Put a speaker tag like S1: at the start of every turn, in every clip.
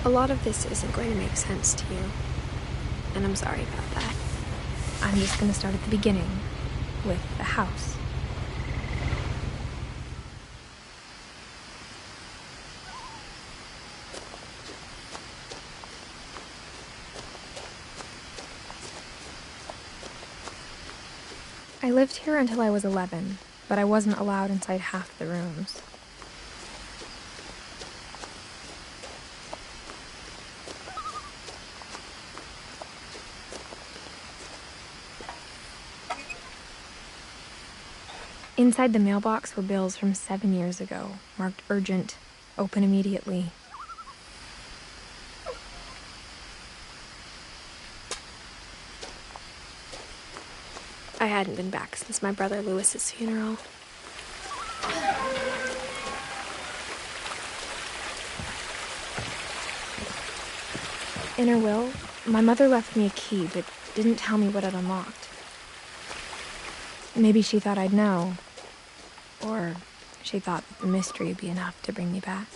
S1: A lot of this isn't going to make sense to you, and I'm sorry about that.
S2: I'm just going to start at the beginning, with the house. I lived here until I was 11, but I wasn't allowed inside half the rooms. Inside the mailbox were bills from 7 years ago, marked urgent, open immediately.
S1: I hadn't been back since my brother Lewis's funeral.
S2: In her will, my mother left me a key, but didn't tell me what it unlocked. Maybe she thought I'd know. Or she thought that the mystery would be enough to bring me back.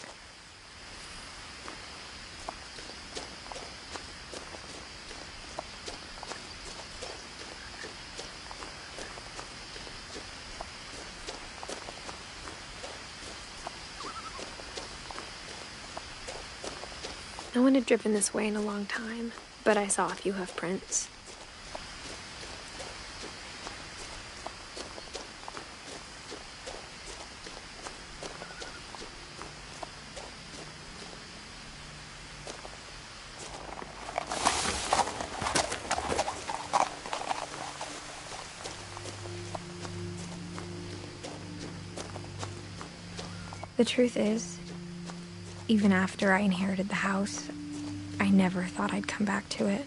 S1: No one had driven this way in a long time, but I saw a few hoof prints.
S2: The truth is, even after I inherited the house, I never thought I'd come back to it.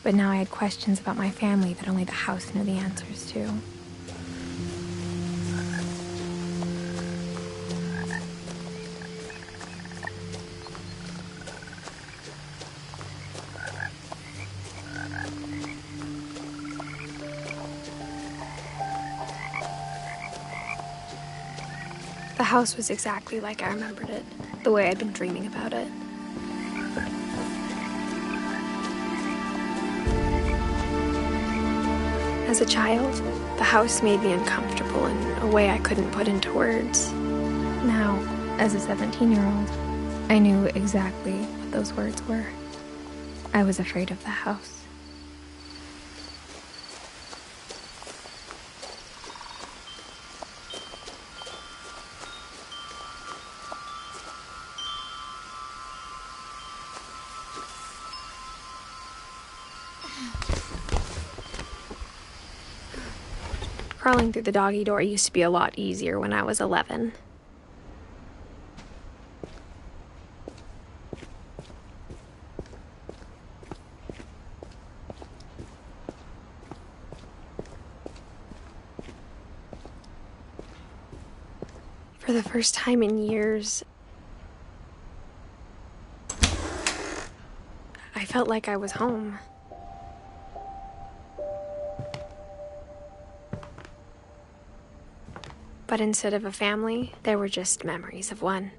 S2: But now I had questions about my family that only the house knew the answers to.
S1: The house was exactly like I remembered it, the way I'd been dreaming about it. As a child, the house made me uncomfortable in a way I couldn't put into words.
S2: Now, as a 17-year-old, I knew exactly what those words were. I was afraid of the house.
S1: Crawling through the doggy door used to be a lot easier when I was 11. For the first time in years, I felt like I was home. But instead of a family, there were just memories of one.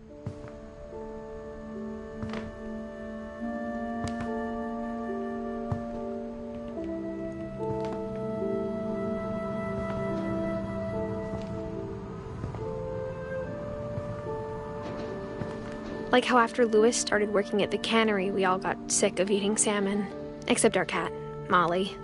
S1: Like how after Lewis started working at the cannery, we all got sick of eating salmon. Except our cat, Molly.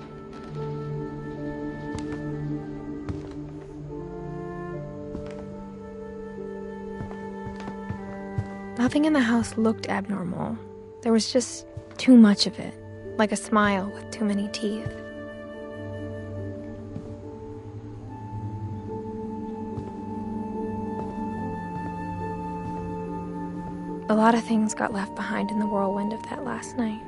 S2: Nothing in the house looked abnormal. There was just too much of it, like a smile with too many teeth. A lot of things got left behind in the whirlwind of that last night.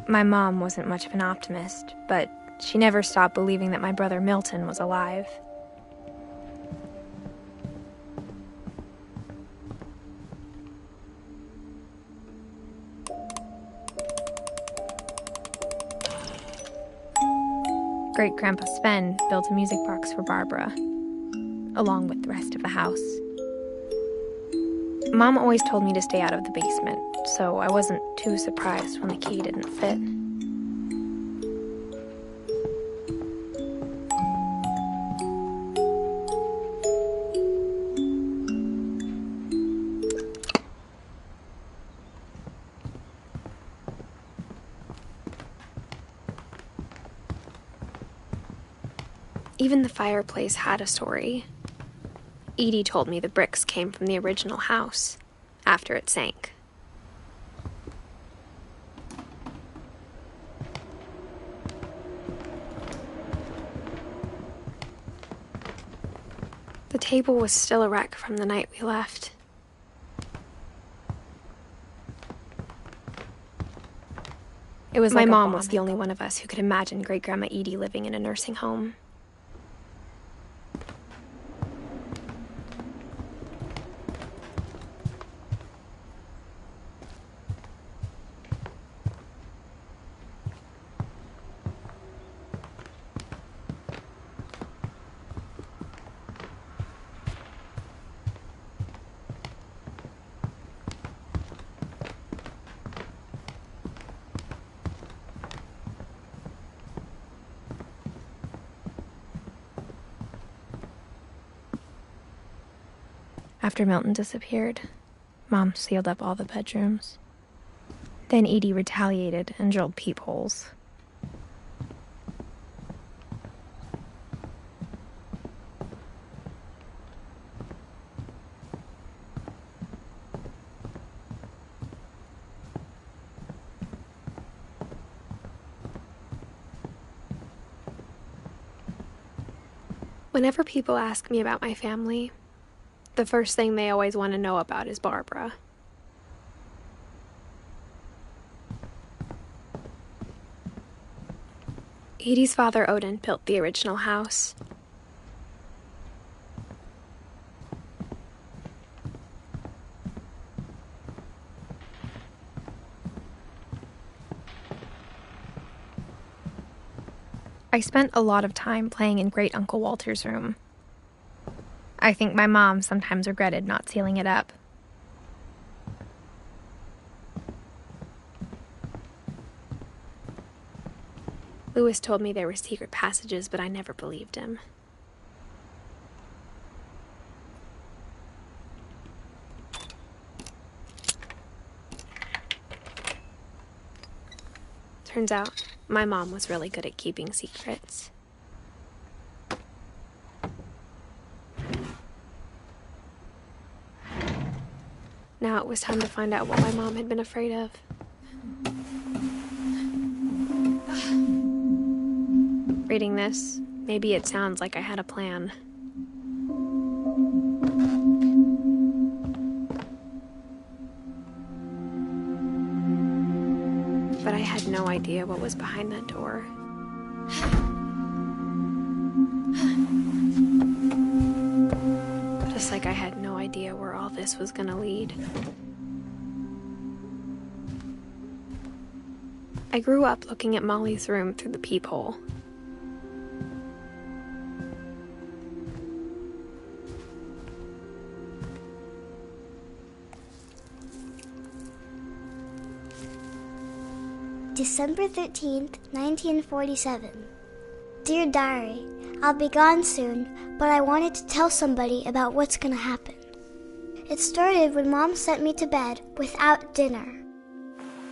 S2: My mom wasn't much of an optimist, but she never stopped believing that my brother Milton was alive. Great-Grandpa Sven built a music box for Barbara. along with the rest of the house. Mom always told me to stay out of the basement, so I wasn't too surprised when the key didn't fit.
S1: Even the fireplace had a story. Edie told me the bricks came from the original house, after it sank. The table was still a wreck from the night we left. It was like my mom was the only one of us who could imagine Great-Grandma Edie living in a nursing home.
S2: After Milton disappeared, Mom sealed up all the bedrooms. Then Edie retaliated and drilled peepholes.
S1: Whenever people ask me about my family, the first thing they always want to know about is Barbara. Edie's father, Odin, built the original house.
S2: I spent a lot of time playing in Great Uncle Walter's room. I think my mom sometimes regretted not sealing it up.
S1: Lewis told me there were secret passages, but I never believed him. Turns out, my mom was really good at keeping secrets. Now it was time to find out what my mom had been afraid of. Reading this, maybe it sounds like I had a plan. But I had no idea what was behind that door. Just like I had no idea where all this was gonna lead. I grew up looking at Molly's room through the peephole.
S3: December 13th, 1947. Dear Diary, I'll be gone soon, but I wanted to tell somebody about what's gonna happen. It started when Mom sent me to bed without dinner.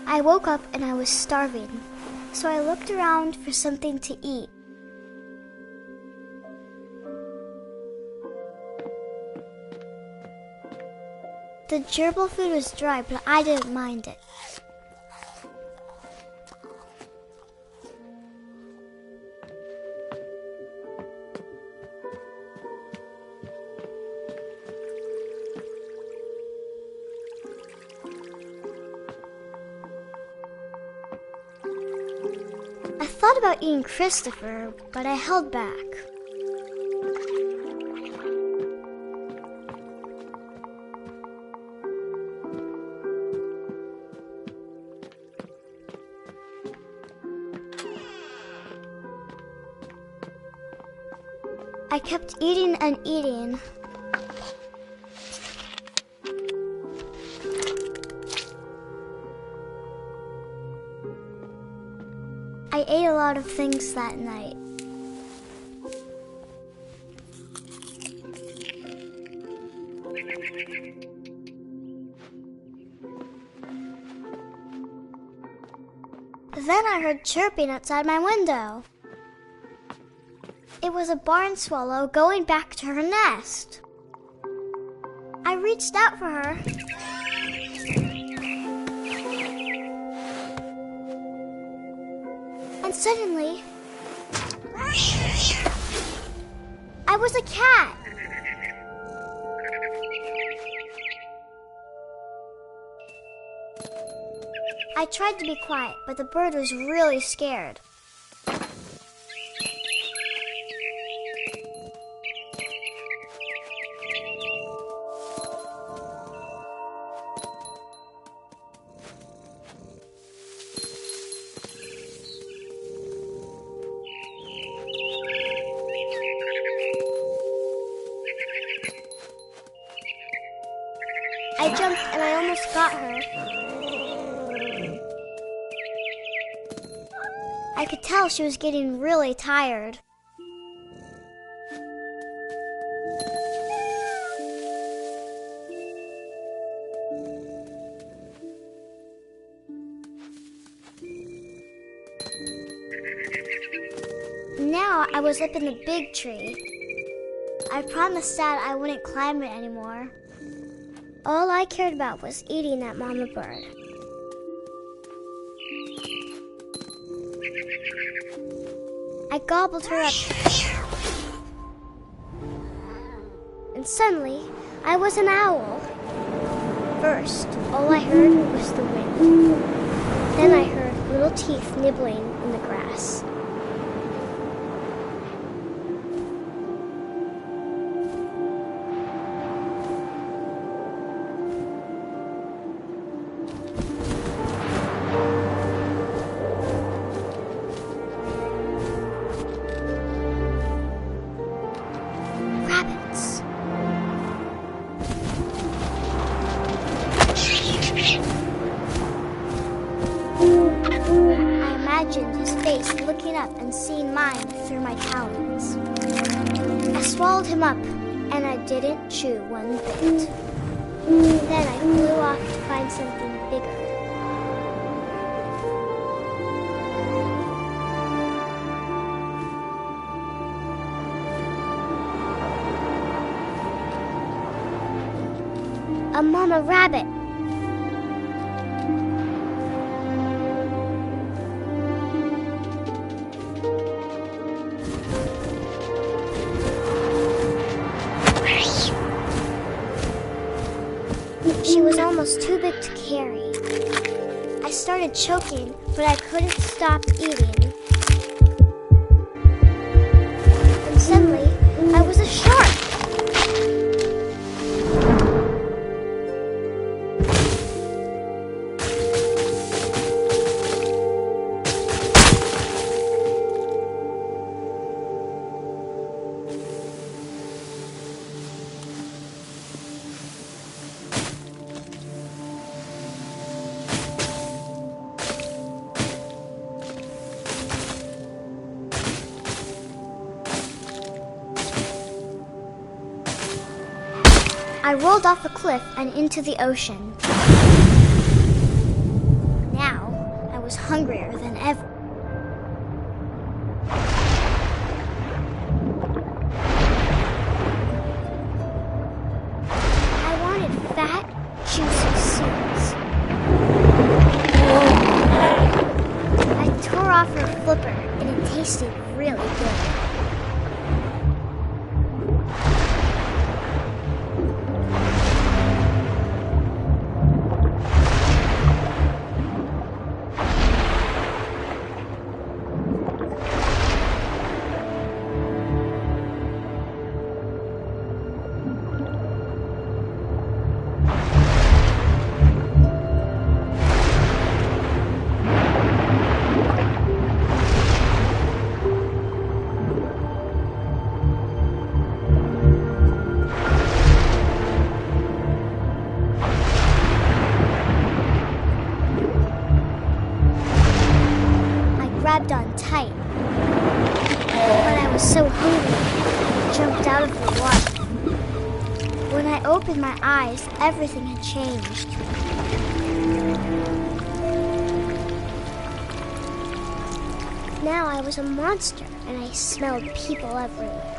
S3: I woke up and I was starving, so I looked around for something to eat. The gerbil food was dry, but I didn't mind it. I thought about eating Christopher, but I held back. I kept eating and eating. I ate a lot of things that night. Then I heard chirping outside my window. It was a barn swallow going back to her nest. I reached out for her. And suddenly, I was a cat. I tried to be quiet, but the bird was really scared. I jumped and I almost got her. I could tell she was getting really tired. Now I was up in the big tree. I promised Dad I wouldn't climb it anymore. All I cared about was eating that mama bird. I gobbled her up. And suddenly, I was an owl. First, all I heard was the wind. Then I heard little teeth nibbling in the grass. Rabbits. I imagined his face looking up and seeing mine through my talons. I swallowed him up, and I didn't chew one bit. Then I flew off to find something bigger. A mama rabbit. She was almost too big to carry. I started choking, but I couldn't stop eating. And suddenly, I was a shark. I rolled off a cliff and into the ocean. Now, I was hungrier than ever. I wanted fat, juicy seeds. I tore off her flipper, and it tasted really good. jumped out of the water. When I opened my eyes, everything had changed. Now I was a monster, and I smelled people everywhere.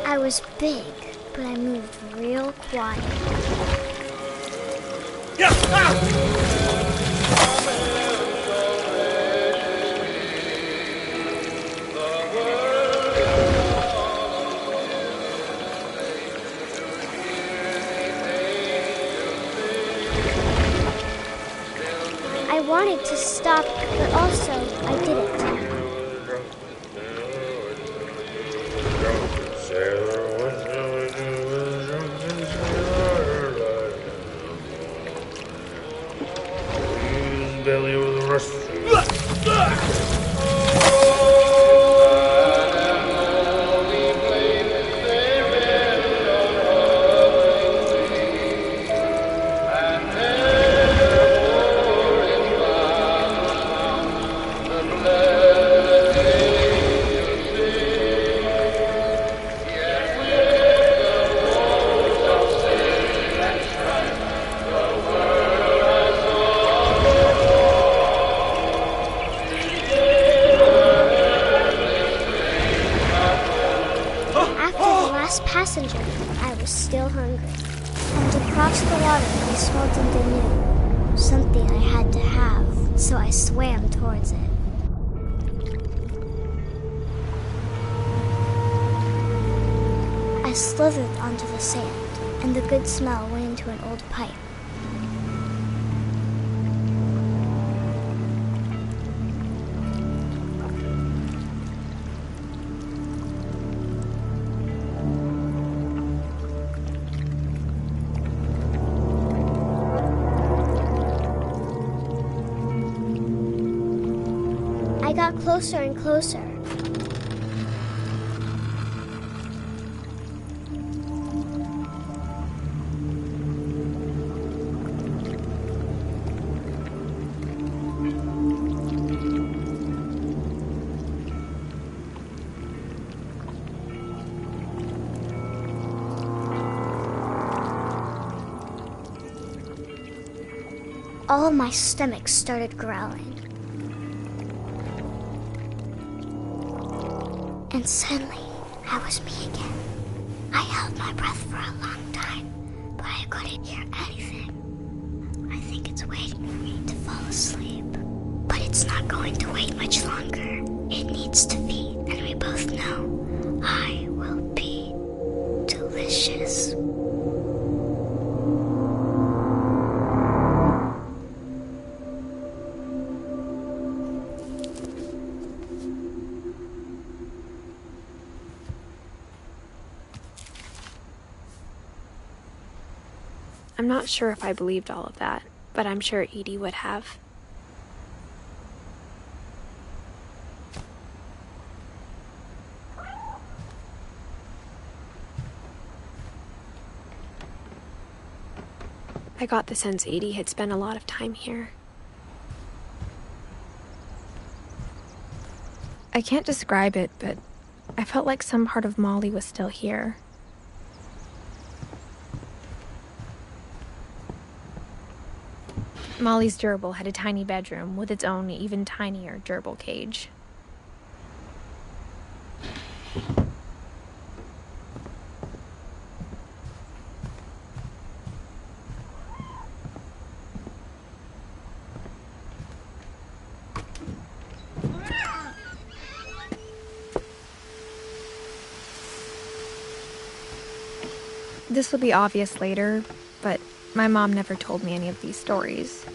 S3: I was big, but I moved real quiet. I wanted to stop, but also I didn't.
S4: Belly with the rest.
S3: Passenger, I was still hungry. And across the water, I smelled something new. Something I had to have, so I swam towards it. I slithered onto the sand, and the good smell went into an old pipe. I got closer and closer. All of my stomach started growling. And suddenly, I was me again. I held my breath for a long time, but I couldn't hear anything. I think it's waiting for me to fall asleep. But it's not going to wait much longer. It needs to feed, and we both know I will be delicious.
S1: I'm not sure if I believed all of that, but I'm sure Edie would have. I got the sense Edie had spent a lot of time here.
S2: I can't describe it, but I felt like some part of Molly was still here. Molly's gerbil had a tiny bedroom with its own even tinier gerbil cage. This will be obvious later, but my mom never told me any of these stories.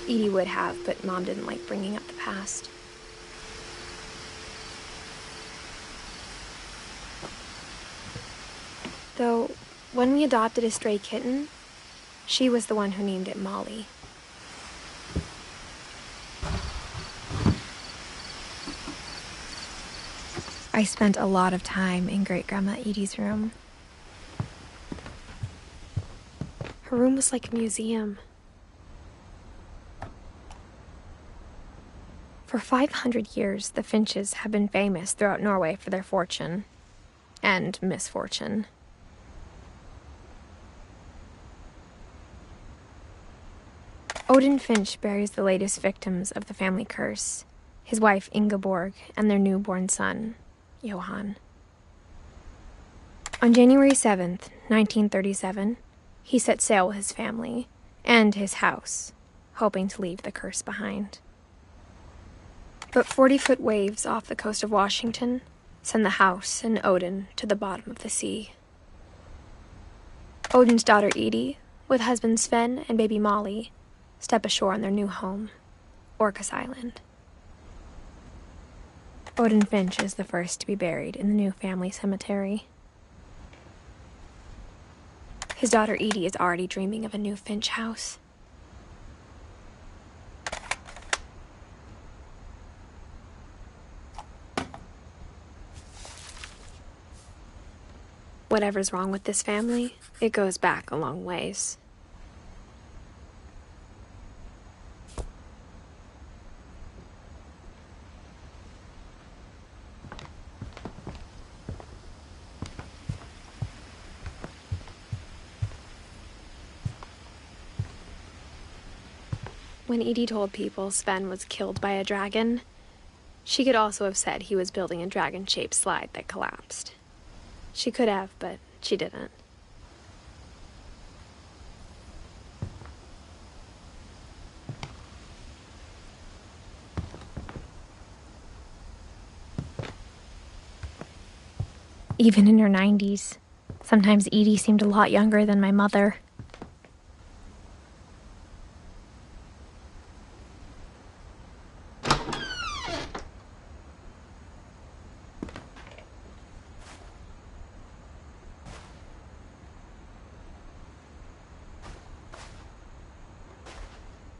S1: Edie would have, but Mom didn't like bringing up the past. Though, when we adopted a stray kitten, she was the one who named it Molly.
S2: I spent a lot of time in Great-Grandma Edie's room.
S1: Her room was like a museum. For 500 years, the Finches have been famous throughout Norway for their fortune and misfortune. Odin Finch buries the latest victims of the family curse, his wife Ingeborg and their newborn son, Johan. On January 7th, 1937, he set sail with his family and his house, hoping to leave the curse behind. But 40-foot waves off the coast of Washington send the house and Odin to the bottom of the sea. Odin's daughter Edie, with husband Sven and baby Molly, step ashore on their new home, Orcas Island. Odin Finch is the first to be buried in the new family cemetery. His daughter Edie is already dreaming of a new Finch house. Whatever's wrong with this family, it goes back a long ways. When Edie told people Sven was killed by a dragon, she could also have said he was building a dragon-shaped slide that collapsed. She could have, but she didn't.
S2: Even in her 90s, sometimes Edie seemed a lot younger than my mother.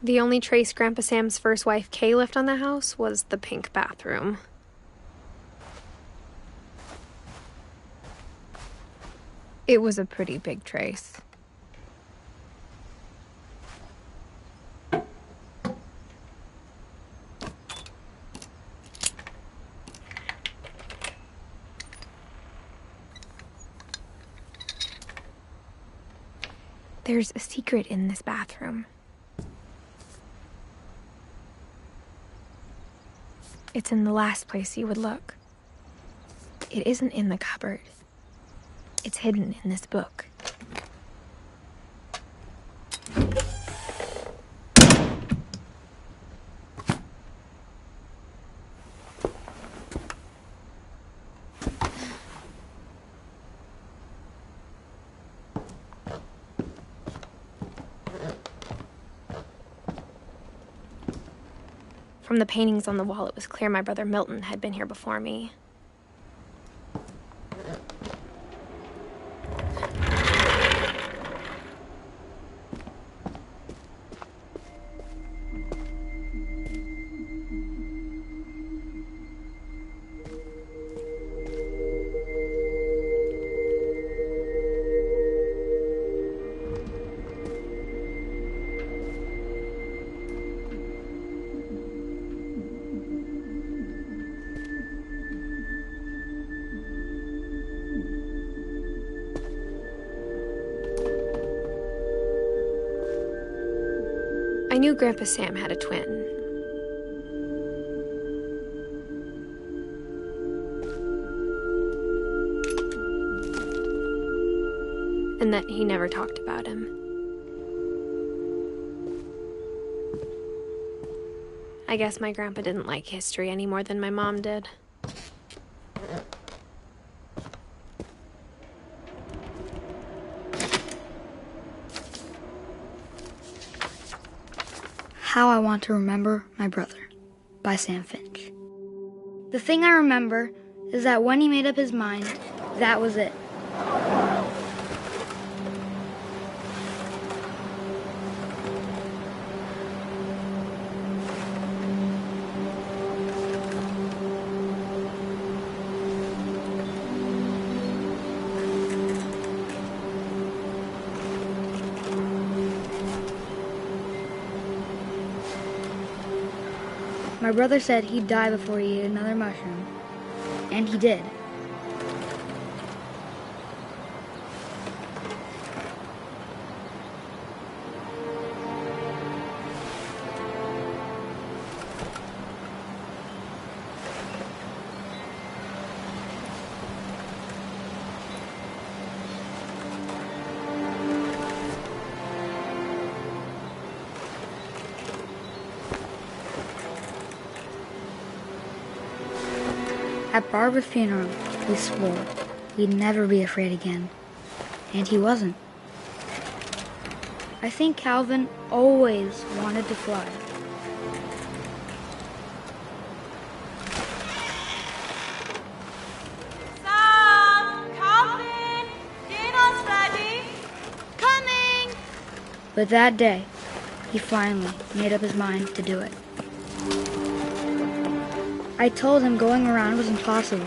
S1: The only trace Grandpa Sam's first wife Kay left on the house was the pink bathroom.
S2: It was a pretty big trace. There's a secret in this bathroom. It's in the last place you would look. It isn't in the cupboard. It's hidden in this book.
S1: From the paintings on the wall, it was clear my brother Milton had been here before me. I knew Grandpa Sam had a twin. And that he never talked about him. I guess my grandpa didn't like history any more than my mom did.
S4: How I Want to Remember My Brother by Sam Finch. The thing I remember is that when he made up his mind, that was it. My brother said he'd die before he ate another mushroom. And he did. At Barbara's funeral, we swore we'd never be afraid again. And he wasn't. I think Calvin always wanted to fly.
S5: Sam! Calvin! Dinner's ready! Coming!
S4: But that day, he finally made up his mind to do it. I told him going around was impossible.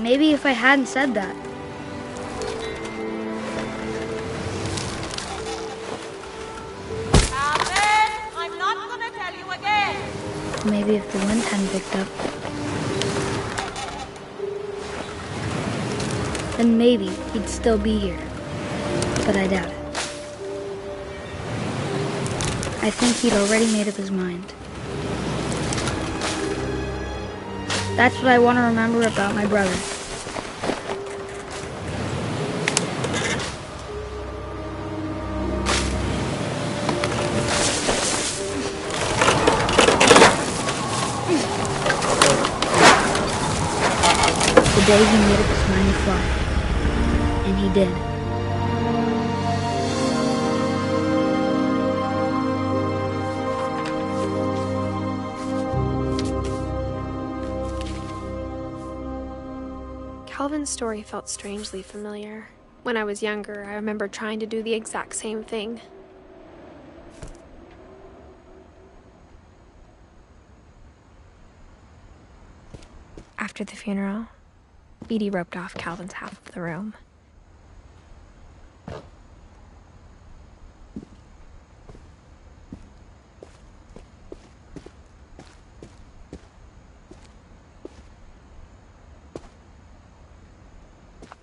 S4: Maybe if I hadn't said that.
S5: Calvin! I'm not gonna tell you again!
S4: Maybe if the wind hadn't picked up. Then maybe he'd still be here. But I doubt it. I think he'd already made up his mind. That's what I want to remember about my brother. The day he made up his mind to fly. And he did.
S1: Calvin's story felt strangely familiar. When I was younger, I remember trying to do the exact same thing. After the funeral, Edie roped off Calvin's half of the room.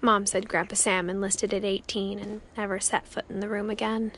S1: Mom said Grandpa Sam enlisted at 18 and never set foot in the room again.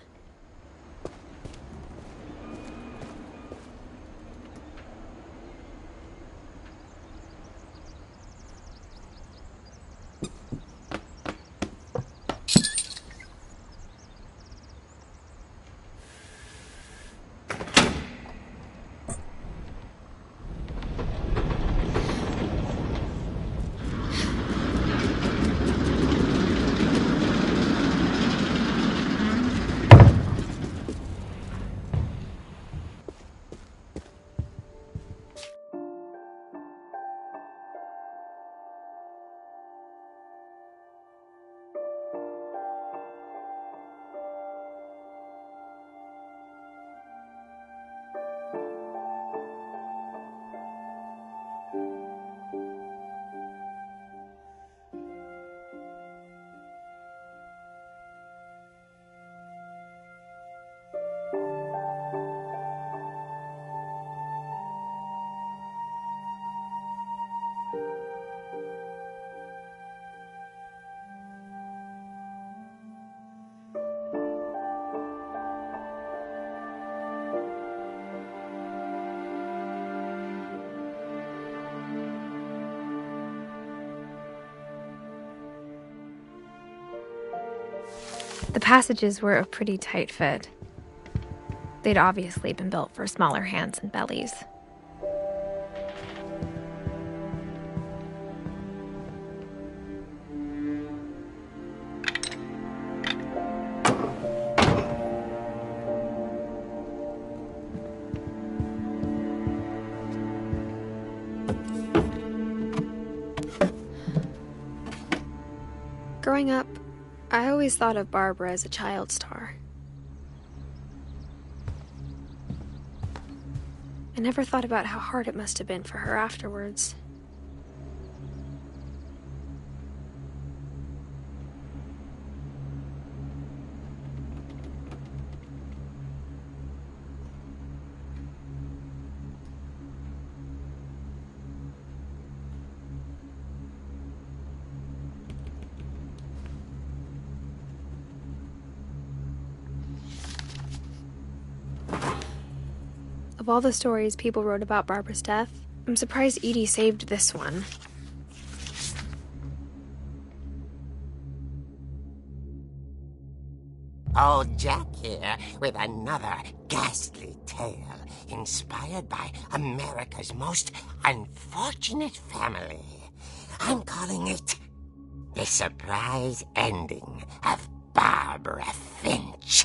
S1: The passages were a pretty tight fit. They'd obviously been built for smaller hands and bellies. Growing up, I always thought of Barbara as a child star. I never thought about how hard it must have been for her afterwards. Of all the stories people wrote about Barbara's death, I'm surprised Edie saved this one.
S6: Old Jack here with another ghastly tale inspired by America's most unfortunate family. I'm calling it The Surprise Ending of Barbara Finch.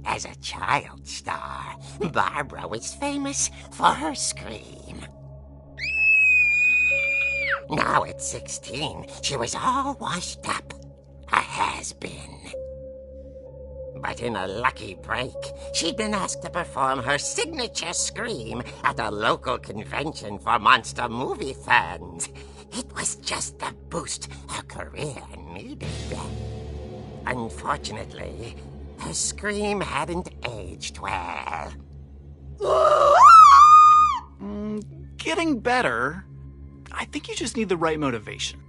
S6: As a child star, Barbara was famous for her scream. Now at 16, she was all washed up. A has-been. But in a lucky break, she'd been asked to perform her signature scream at a local convention for monster movie fans. It was just the boost her career needed. Unfortunately, her scream hadn't aged well.
S7: Getting better. I think you just need the right motivation.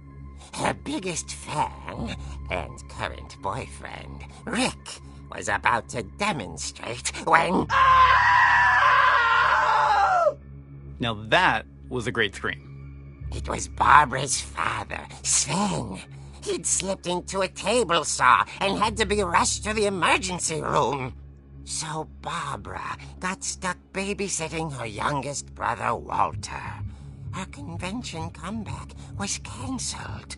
S6: Her biggest fan and current boyfriend, Rick, was about to demonstrate when...
S7: Now that was a great scream.
S6: It was Barbara's father, Sven. He'd slipped into a table saw and had to be rushed to the emergency room. So Barbara got stuck babysitting her youngest brother, Walter. Her convention comeback was cancelled.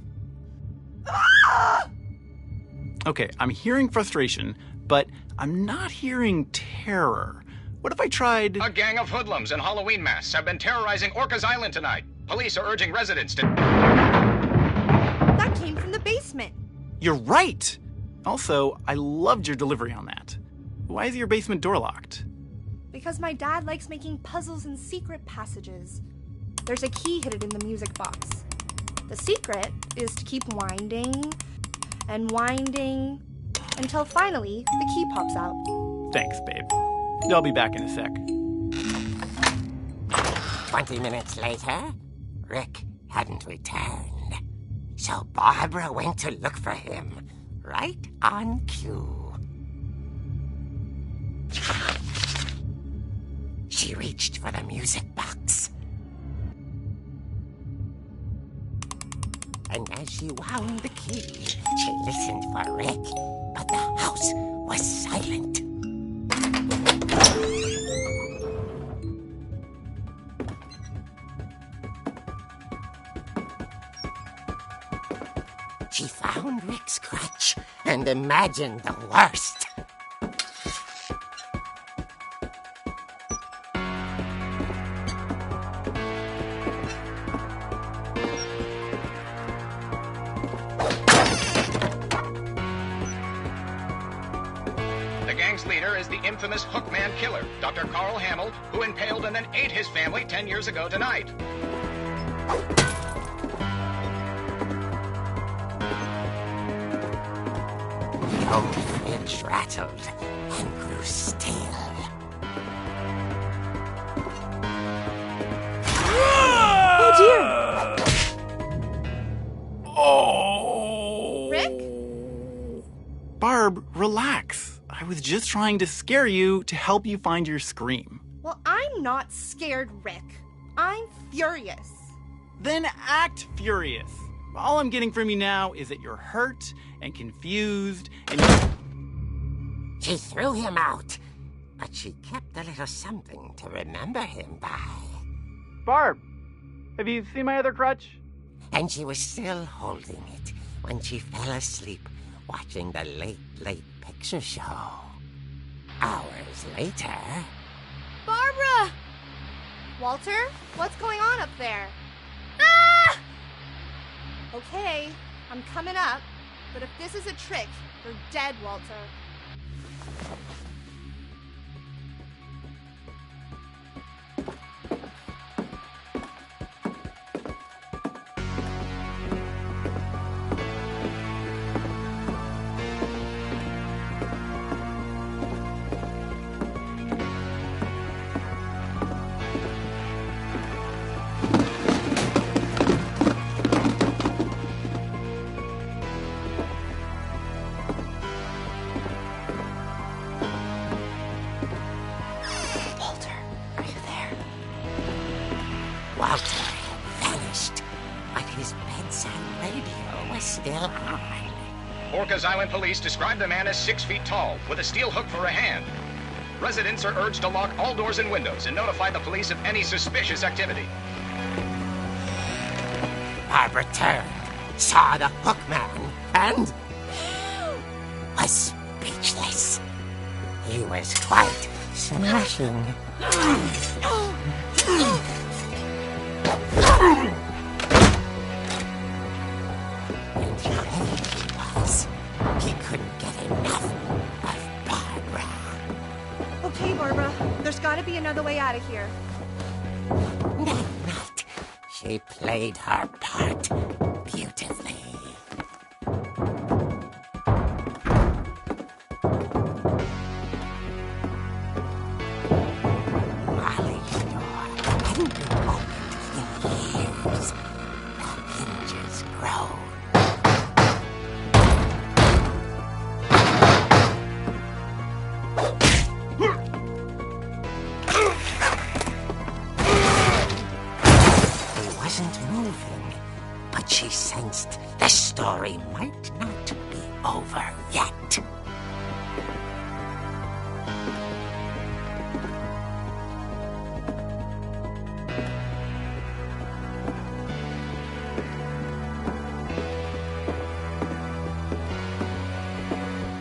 S7: Okay, I'm hearing frustration, but I'm not hearing terror. What if I tried...
S8: A gang of hoodlums in Halloween masks have been terrorizing Orcas Island tonight. Police are urging residents to...
S5: That came from the basement.
S7: You're right! Also, I loved your delivery on that. Why is your basement door locked?
S5: Because my dad likes making puzzles and secret passages. There's a key hidden in the music box. The secret is to keep winding and winding until finally the key pops out.
S7: Thanks, babe. I'll be back in a sec.
S6: 20 minutes later, Rick hadn't returned. So Barbara went to look for him, right on cue. She reached for the music box. And as she wound the key, she listened for Rick, but the house was silent. She found Rick's crutch and imagined the worst.
S8: The gang's leader is the infamous Hookman killer, Dr. Carl Hamill, who impaled and then ate his family 10 years ago tonight.
S6: Old Finch rattled and grew still.
S5: Oh dear!
S7: Oh!
S5: Rick?
S7: Barb, relax. I was just trying to scare you to help you find your scream.
S5: Well, I'm not scared, Rick. I'm furious.
S7: Then act furious. All I'm getting from you now is that you're hurt and confused and...
S6: She threw him out, but she kept a little something to remember him by.
S7: Barb, have you seen my other crutch?
S6: And she was still holding it when she fell asleep watching the late picture show. Hours later...
S5: Barbara! Walter, what's going on up there? Ah! Okay, I'm coming up, but if this is a trick, you're dead, Walter.
S8: Orcas Island police describe the man as 6 feet tall, with a steel hook for a hand. Residents are urged to lock all doors and windows and notify the police of any suspicious activity.
S6: Barbara turned, saw the hook man, and was speechless. He was quite smashing. And ready he was. He couldn't get enough of Barbara.
S5: Okay, Barbara, there's gotta be another way out of here.
S6: That night, she played her part beautifully. Molly's door hadn't been opened in years. The hinges groaned. He wasn't moving, but she sensed the story might not be over yet.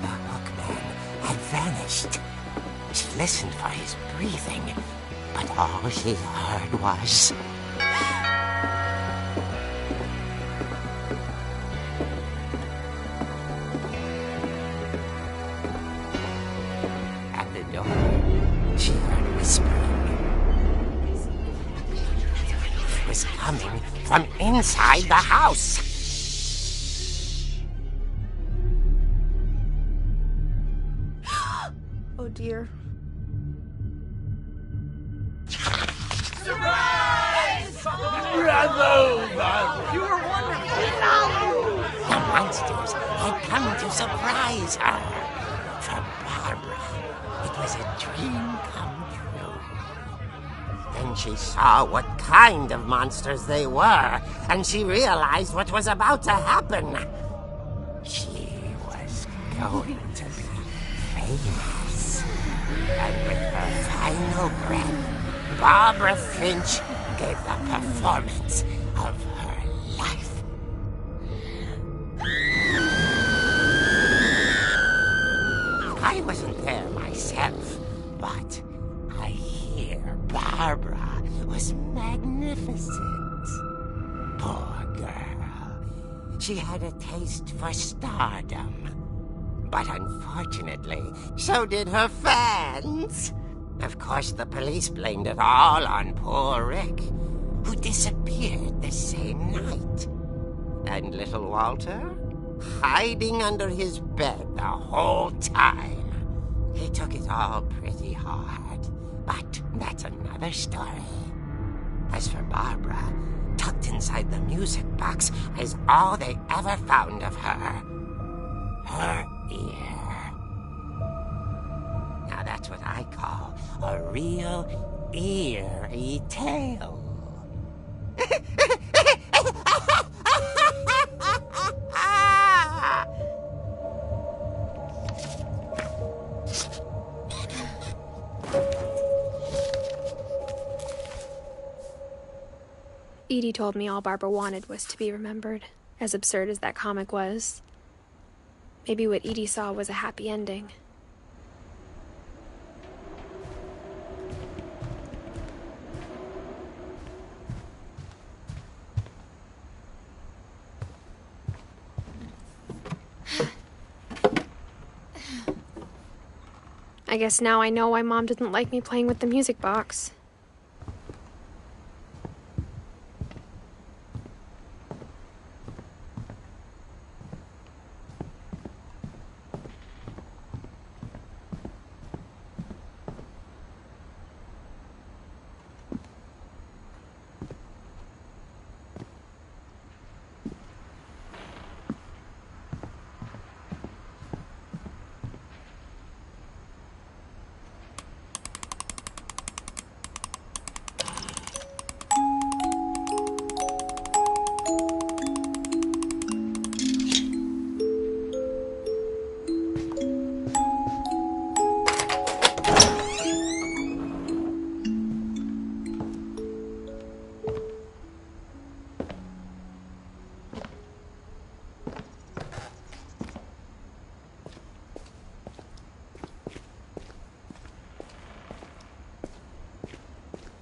S6: The hookman had vanished. She listened for his breathing, but all she heard was... At the door, she heard whispering. It was coming from inside the house.
S5: Oh dear.
S6: The monsters had come to surprise her. For Barbara, it was a dream come true. Then she saw what kind of monsters they were, and she realized what was about to happen. She was going to be famous. And with her final breath, Barbara Finch gave the performance of her life. I wasn't there myself, but I hear Barbara was magnificent. Poor girl. She had a taste for stardom. But unfortunately, so did her fans. Of course, the police blamed it all on poor Rick, who disappeared the same night. And little Walter? Hiding under his bed the whole time. He took it all pretty hard, but that's another story. As for Barbara, tucked inside the music box is all they ever found of her. Her ear. Now that's what I call a real eerie tale.
S1: Edie told me all Barbara wanted was to be remembered, as absurd as that comic was. Maybe what Edie saw was a happy ending. I guess now I know why Mom didn't like me playing with the music box.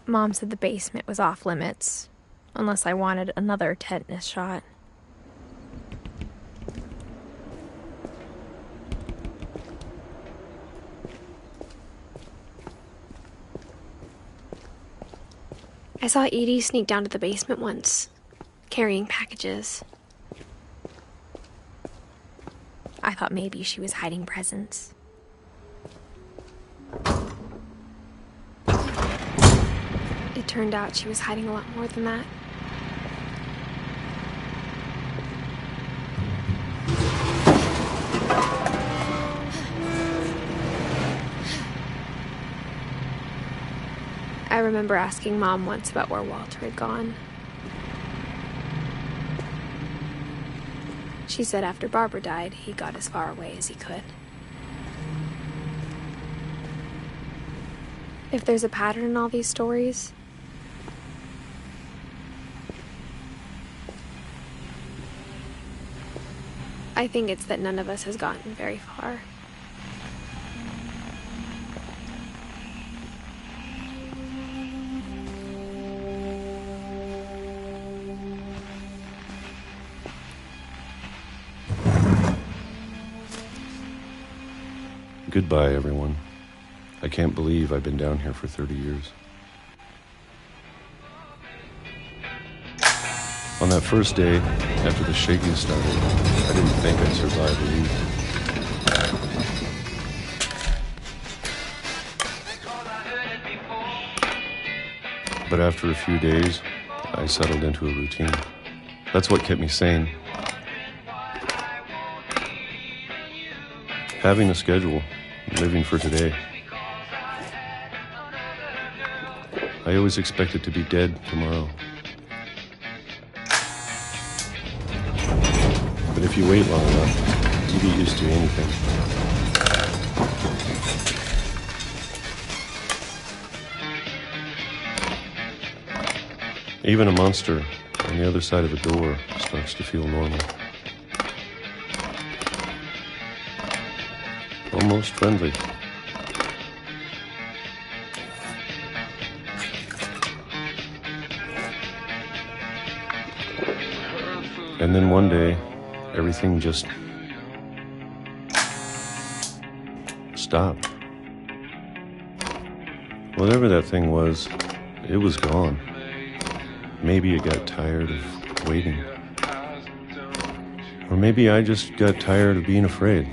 S1: Mom said the basement was off limits, unless I wanted another tetanus shot. I saw Edie sneak down to the basement once, carrying packages. I thought maybe she was hiding presents. It turned out she was hiding a lot more than that. I remember asking Mom once about where Walter had gone. She said after Barbara died, he got as far away as he could. If there's a pattern in all these stories, I think it's that none of us has gotten very far.
S9: Goodbye, everyone. I can't believe I've been down here for 30 years. On that first day, after the shaking started, I didn't think I'd survive a week. But after a few days, I settled into a routine. That's what kept me sane. Having a schedule, living for today. I always expected to be dead tomorrow. But if you wait long enough, you get used to anything. Even a monster on the other side of a door starts to feel normal. Almost friendly. And then one day, everything just stopped. Whatever that thing was, it was gone. Maybe it got tired of waiting. Or maybe I just got tired of being afraid.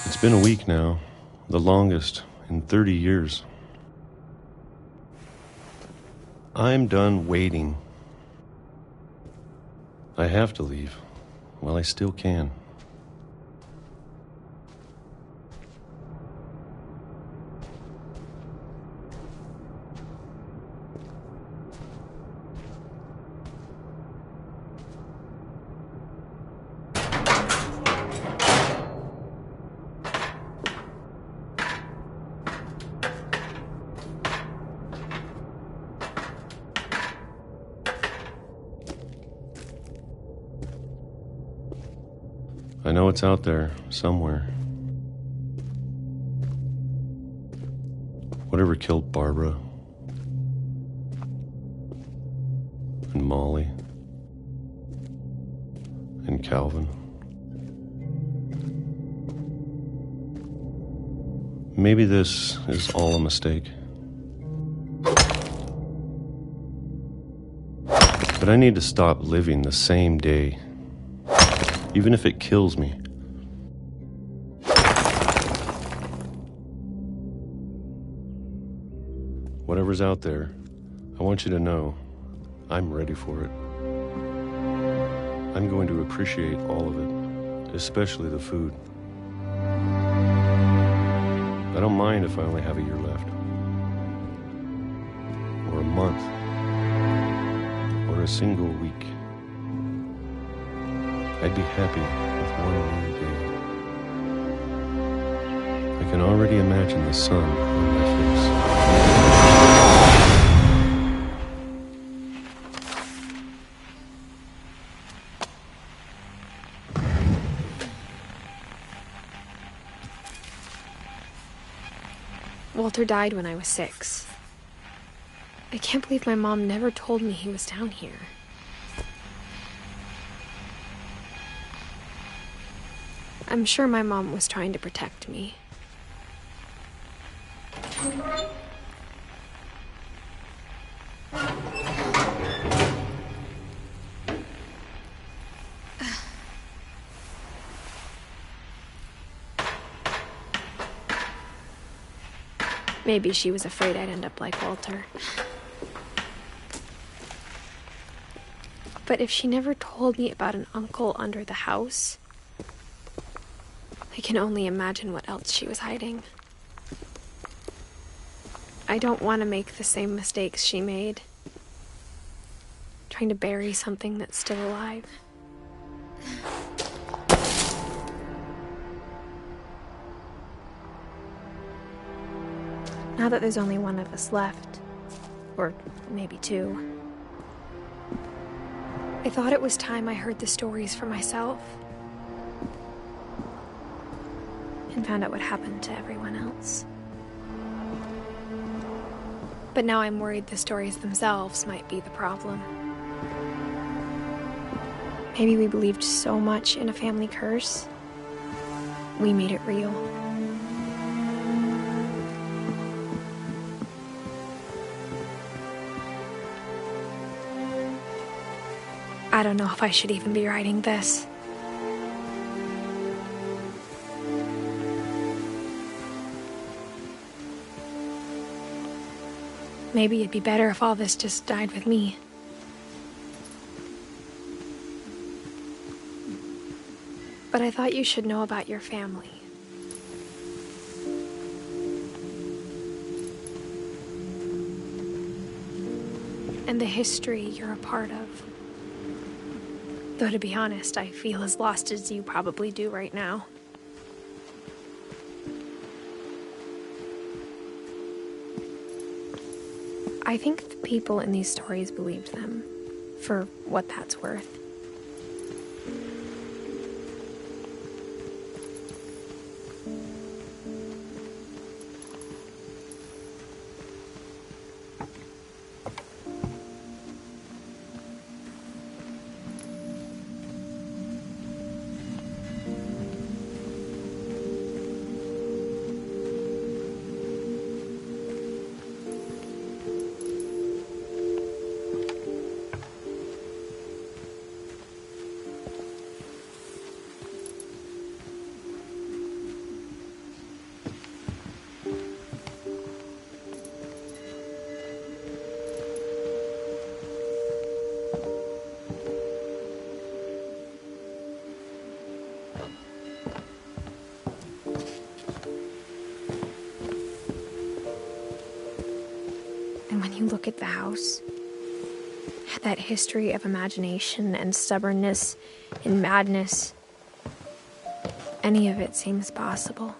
S9: It's been a week now, the longest in 30 years. I'm done waiting. I have to leave while I still can. I know it's out there, somewhere. Whatever killed Barbara and Molly and Calvin. Maybe this is all a mistake. But I need to stop living the same day. Even if it kills me. Whatever's out there, I want you to know I'm ready for it. I'm going to appreciate all of it, especially the food. I don't mind if I only have a year left, or a month, or a single week. I'd be happy with one more day. I can already imagine the sun on my face.
S1: Walter died when I was 6. I can't believe my mom never told me he was down here. I'm sure my mom was trying to protect me. Maybe she was afraid I'd end up like Walter. But if she never told me about an uncle under the house, I can only imagine what else she was hiding. I don't want to make the same mistakes she made, trying to bury something that's still alive. Now that there's only one of us left, or maybe 2, I thought it was time I heard the stories for myself and found out what happened to everyone else. But now I'm worried the stories themselves might be the problem. Maybe we believed so much in a family curse, we made it real. I don't know if I should even be writing this. Maybe it'd be better if all this just died with me. But I thought you should know about your family. And the history you're a part of. Though to be honest, I feel as lost as you probably do right now. I think the people in these stories believed them, for what that's worth. When you look at the house, that history of imagination and stubbornness and madness, any of it seems possible.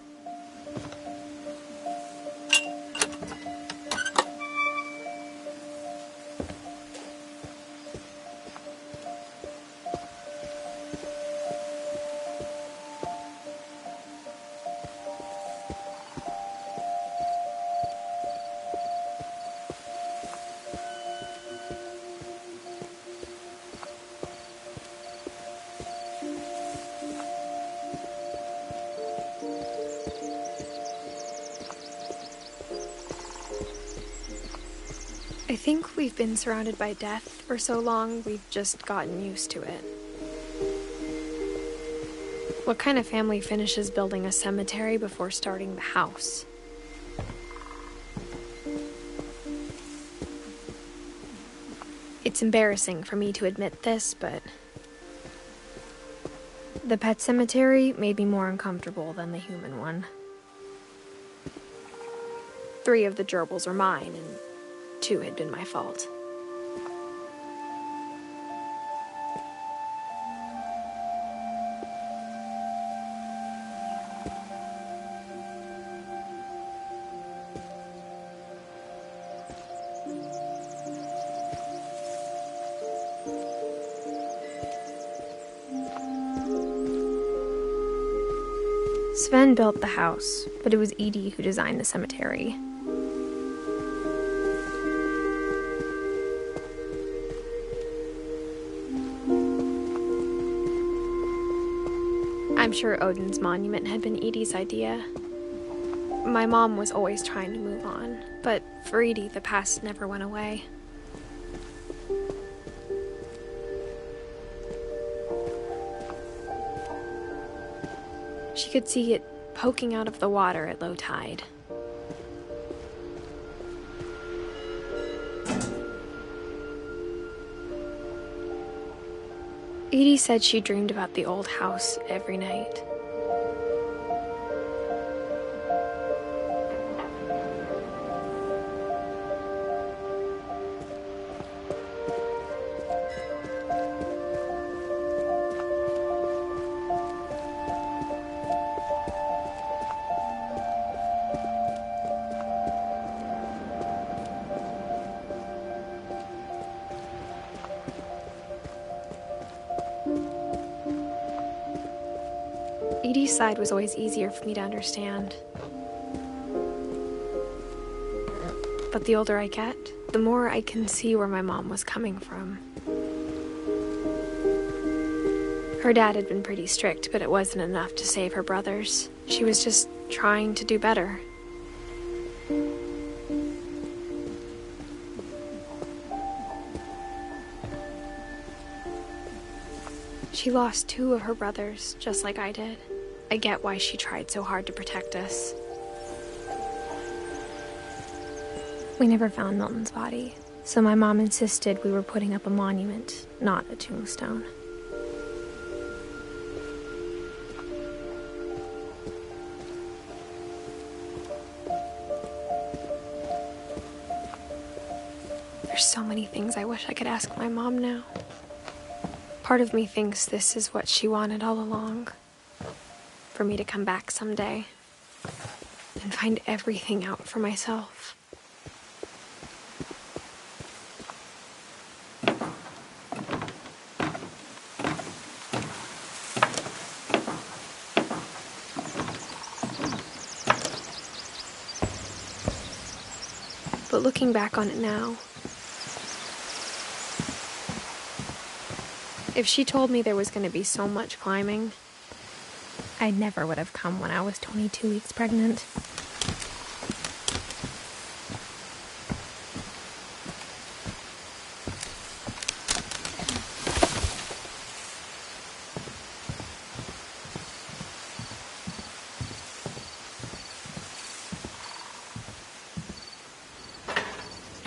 S1: I think we've been surrounded by death for so long, we've just gotten used to it. What kind of family finishes building a cemetery before starting the house? It's embarrassing for me to admit this, but the pet cemetery made me more uncomfortable than the human one. 3 of the gerbils are mine, and 2 had been my fault. Sven built the house, but it was Edie who designed the cemetery. I'm sure Odin's monument had been Edie's idea. My mom was always trying to move on, but for Edie, the past never went away. She could see it poking out of the water at low tide. Edie said she dreamed about the old house every night. Edie's side was always easier for me to understand. But the older I get, the more I can see where my mom was coming from. Her dad had been pretty strict, but it wasn't enough to save her brothers. She was just trying to do better. She lost 2 of her brothers, just like I did. I get why she tried so hard to protect us. We never found Milton's body, so my mom insisted we were putting up a monument, not a tombstone. There's so many things I wish I could ask my mom now. Part of me thinks this is what she wanted all along. For me to come back someday and find everything out for myself. But looking back on it now, if she told me there was going to be so much climbing, I never would have come when I was 22 weeks pregnant.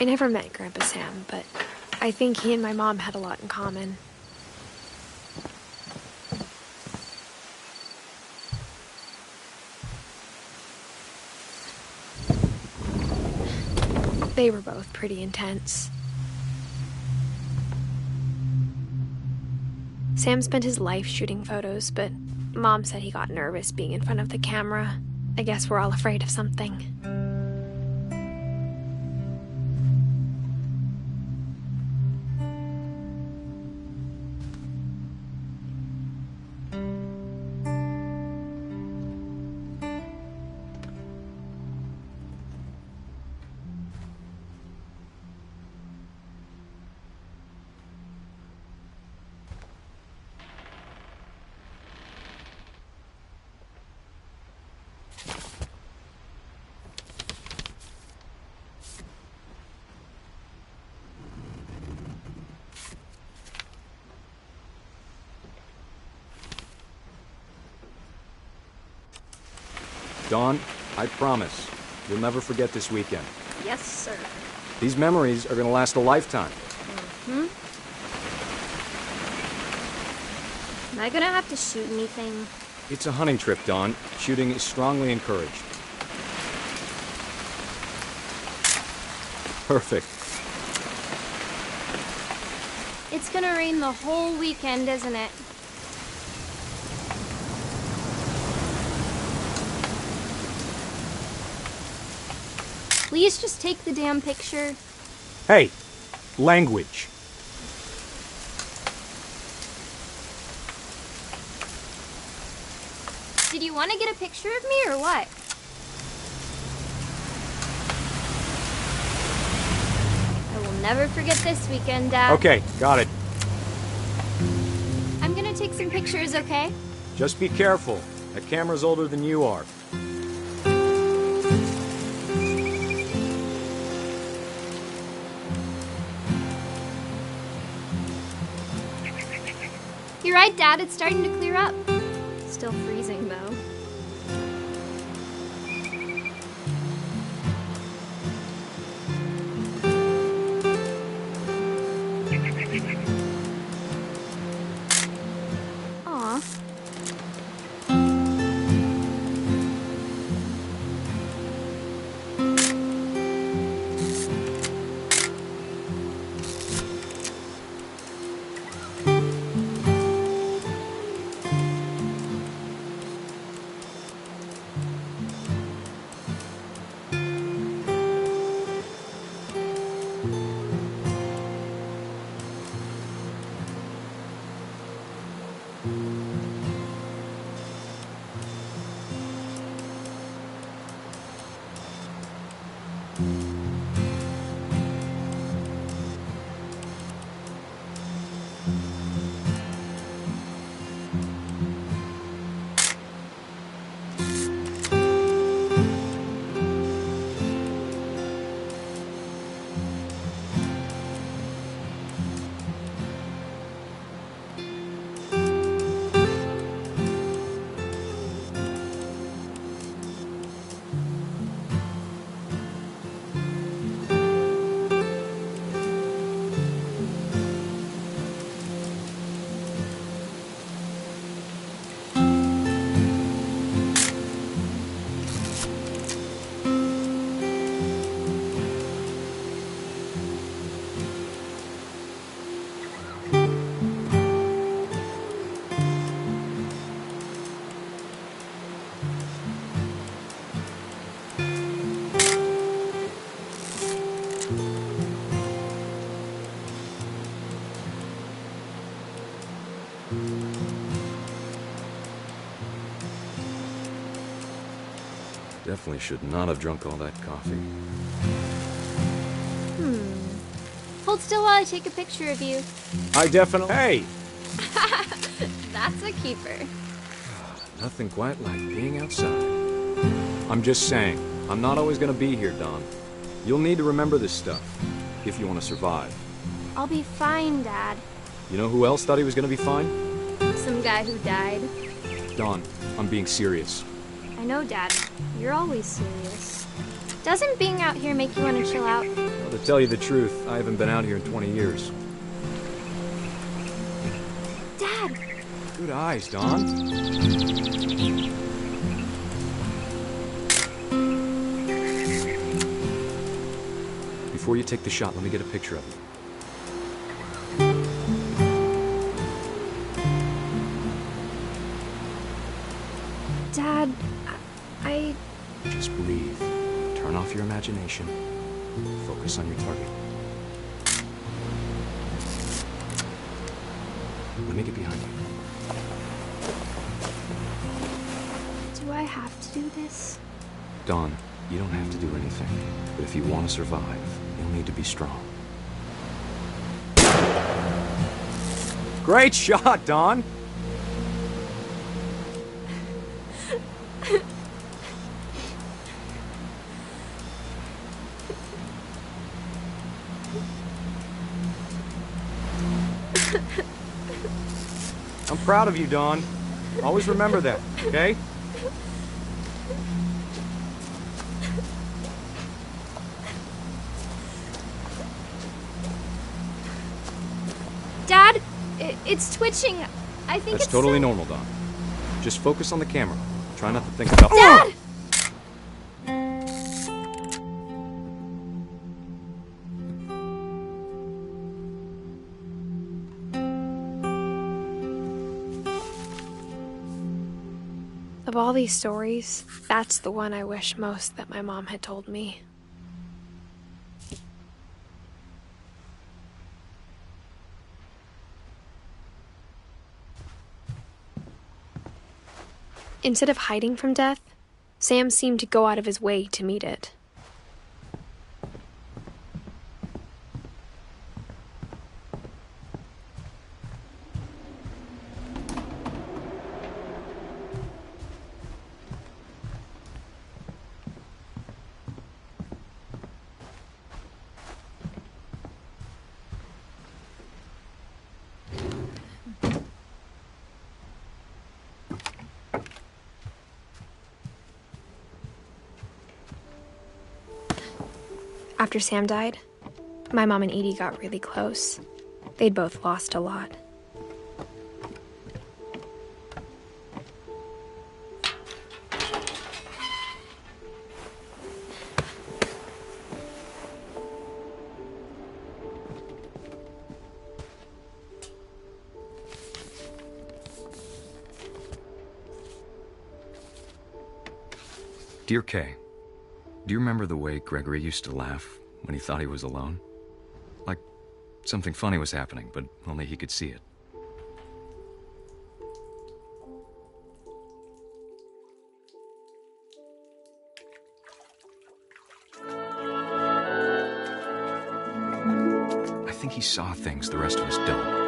S1: I never met Grandpa Sam, but I think he and my mom had a lot in common. They were both pretty intense. Sam spent his life shooting photos, but Mom said he got nervous being in front of the camera. I guess we're all afraid of something.
S10: Dawn, I promise, you'll never forget this weekend.
S1: Yes, sir.
S10: These memories are gonna last a lifetime.
S2: Am I gonna have to shoot anything?
S10: It's a hunting trip, Dawn. Shooting is strongly encouraged. Perfect.
S2: It's gonna rain the whole weekend, isn't it? Please just take the damn picture.
S10: Hey, language.
S2: Did you want to get a picture of me or what? I will never forget this weekend, Dad.
S10: Okay, got it.
S2: I'm gonna take some pictures, okay?
S10: Just be careful. That camera's older than you are.
S2: You're right, Dad. It's starting to clear up. Still freezing, though. Aw.
S10: Definitely should not have drunk all that coffee.
S2: Hold still while I take a picture of you.
S10: I definitely... Hey!
S2: That's a keeper.
S10: Nothing quite like being outside. I'm just saying, I'm not always gonna be here, Don. You'll need to remember this stuff, if you want to survive.
S2: I'll be fine, Dad.
S10: You know who else thought he was gonna be fine?
S2: Some guy who died.
S10: Don, I'm being serious.
S2: I know, Dad. You're always serious. Doesn't being out here make you want to chill out?
S10: Well, to tell you the truth, I haven't been out here in 20 years.
S2: Dad!
S10: Good eyes, Don. Before you take the shot, let me get a picture of you.
S2: Dad,
S10: Just breathe. Turn off your imagination. Focus on your target. Let me get behind you.
S2: Do I have to do this?
S10: Don, you don't have to do anything. But if you want to survive, you'll need to be strong. Great shot, Don! I'm proud of you, Dawn. Always remember that, okay?
S2: Dad, it's twitching. I think
S10: That's
S2: it's
S10: totally normal, Dawn. Just focus on the camera. Try not to think about...
S2: Dad!
S1: Of all these stories, that's the one I wish most that my mom had told me. Instead of hiding from death, Sam seemed to go out of his way to meet it. After Sam died, my mom and Edie got really close. They'd both lost a lot.
S10: Dear Kay, do you remember the way Gregory used to laugh when he thought he was alone? Like something funny was happening, but only he could see it. I think he saw things the rest of us don't.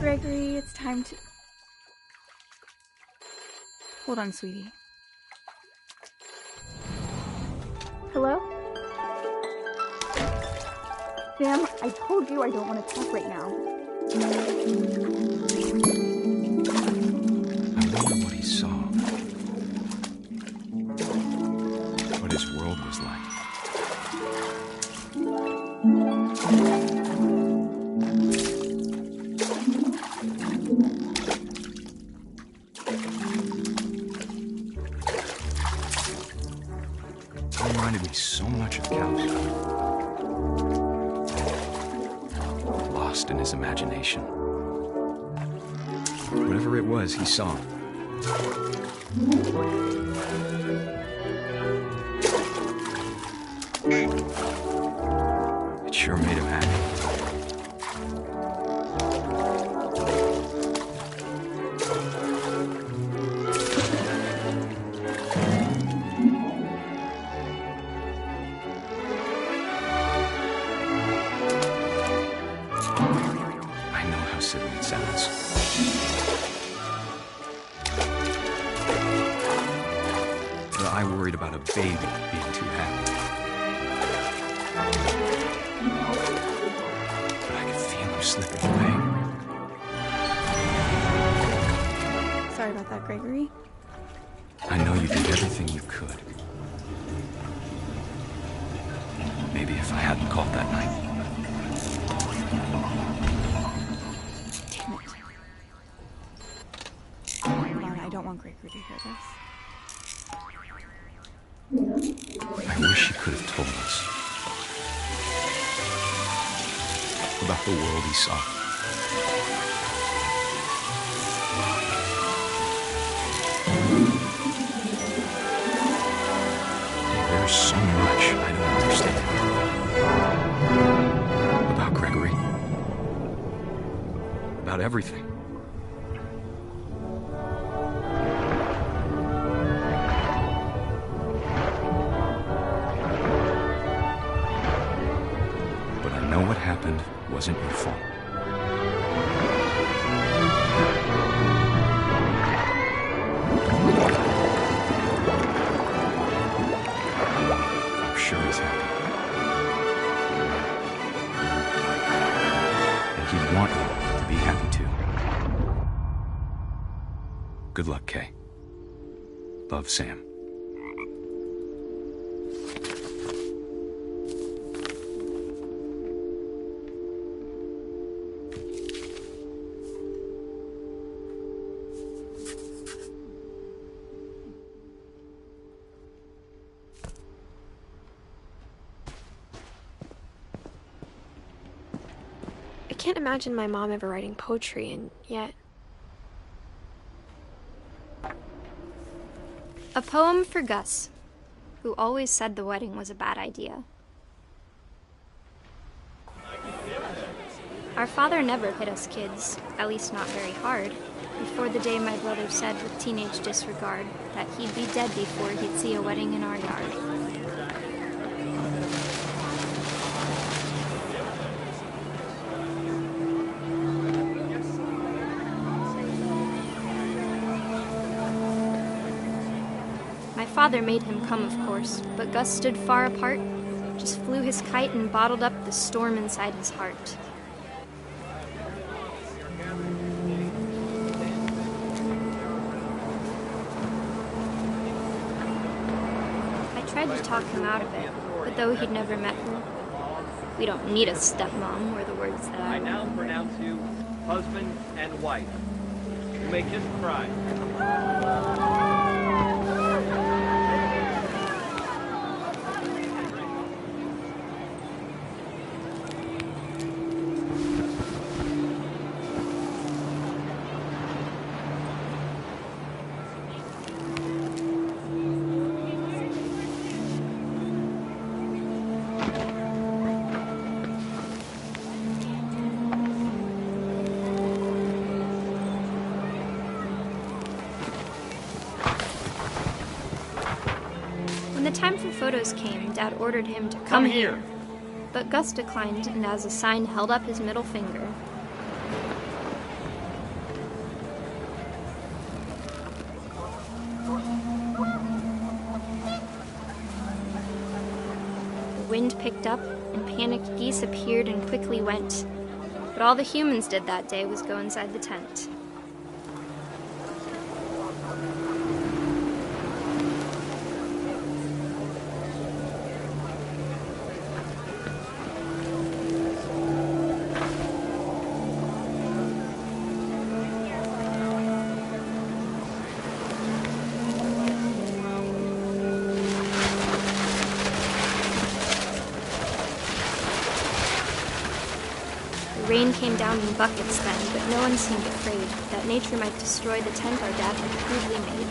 S11: Gregory, it's time to... Hold on, sweetie. Hello? Sam, I told you I don't want to talk right now.
S10: I wonder what he saw. What his world was like. Reminded me so much of Cal's. Lost in his imagination. Whatever it was, he saw. It sure made him happy. Silly it sounds. But I worried about a baby being too happy. But I could feel him slipping away.
S11: Sorry about that, Gregory.
S10: I know you did everything you could. Maybe if I hadn't called that night.
S11: I don't want Gregory to hear this.
S10: I wish he could have told us about the world he saw. There's so much I don't understand about Gregory, about everything. What happened wasn't your fault. I'm sure he's happy. And he'd want you to be happy too. Good luck, Kay. Love, Sam.
S1: I can't imagine my mom ever writing poetry, and yet...
S2: A poem for Gus, who always said the wedding was a bad idea. Our father never hit us kids, at least not very hard, before the day my brother said with teenage disregard that he'd be dead before he'd see a wedding in our yard. father made him come, of course, but Gus stood far apart, just flew his kite and bottled up the storm inside his heart. I tried to talk him out of it, but though he'd never met her, "We don't need a stepmom," were the words that I
S12: now pronounce you husband and wife. You may kiss the bride.
S2: When the time for photos came, Dad ordered him to come here. But Gus declined and as a sign held up his middle finger. The wind picked up and panicked geese appeared and quickly went. But all the humans did that day was go inside the tent. The rain came down in buckets then, but no one seemed afraid that nature might destroy the tent our dad had crudely made.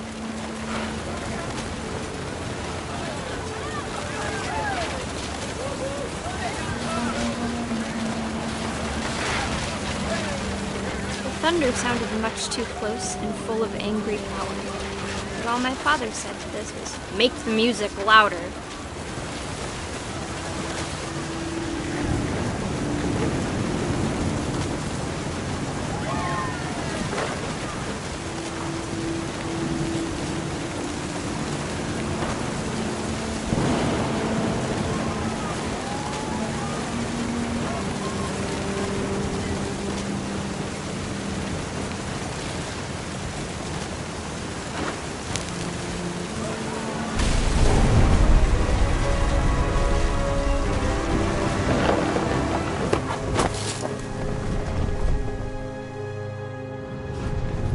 S2: The thunder sounded much too close and full of angry power. But all my father said to this was, "Make the music louder."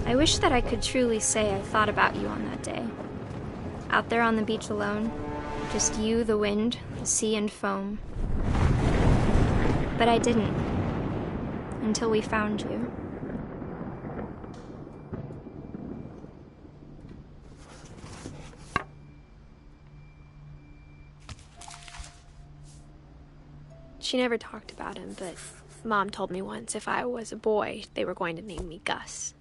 S2: I wish that I could truly say I thought about you on that day. Out there on the beach alone, just you, the wind, the sea and foam. But I didn't, until we found you.
S1: She never talked about him, but Mom told me once if I was a boy, they were going to name me Gus.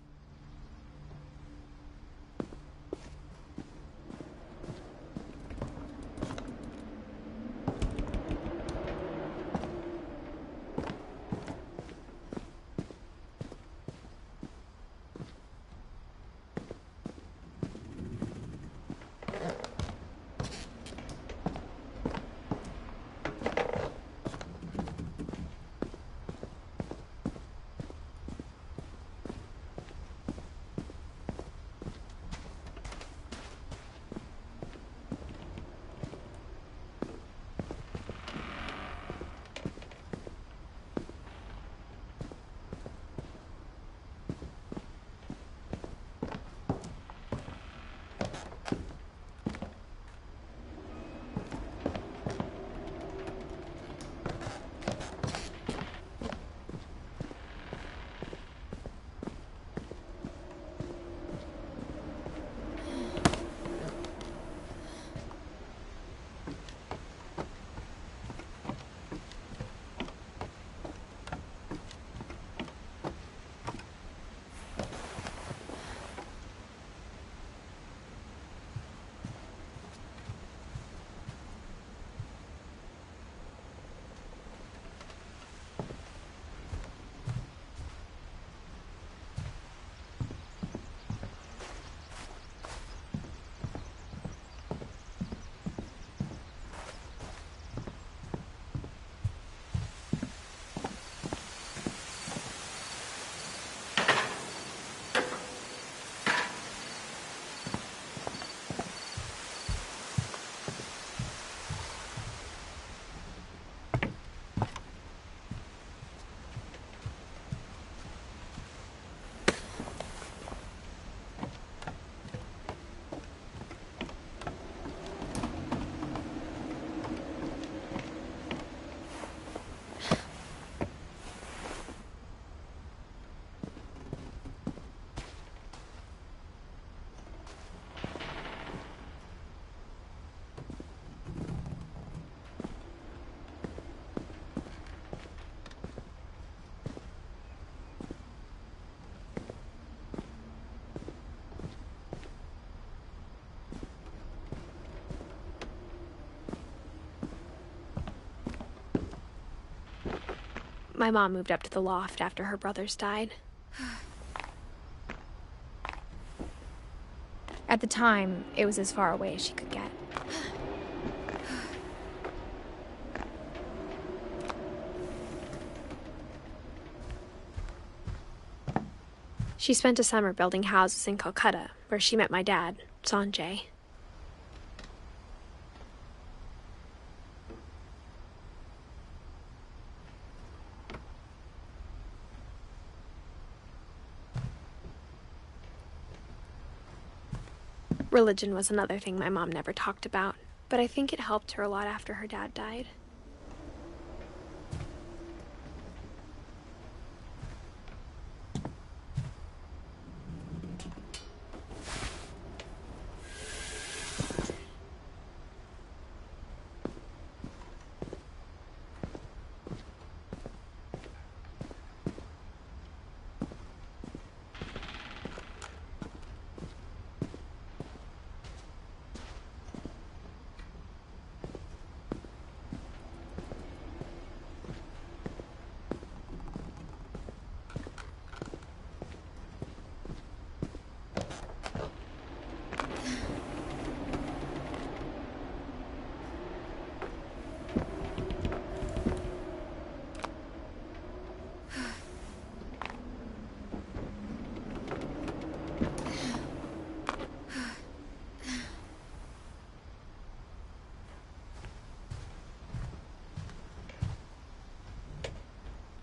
S1: My mom moved up to the loft after her brothers died. At the time, it was as far away as she could get. She spent a summer building houses in Calcutta, where she met my dad, Sanjay. Religion was another thing my mom never talked about, but I think it helped her a lot after her dad died.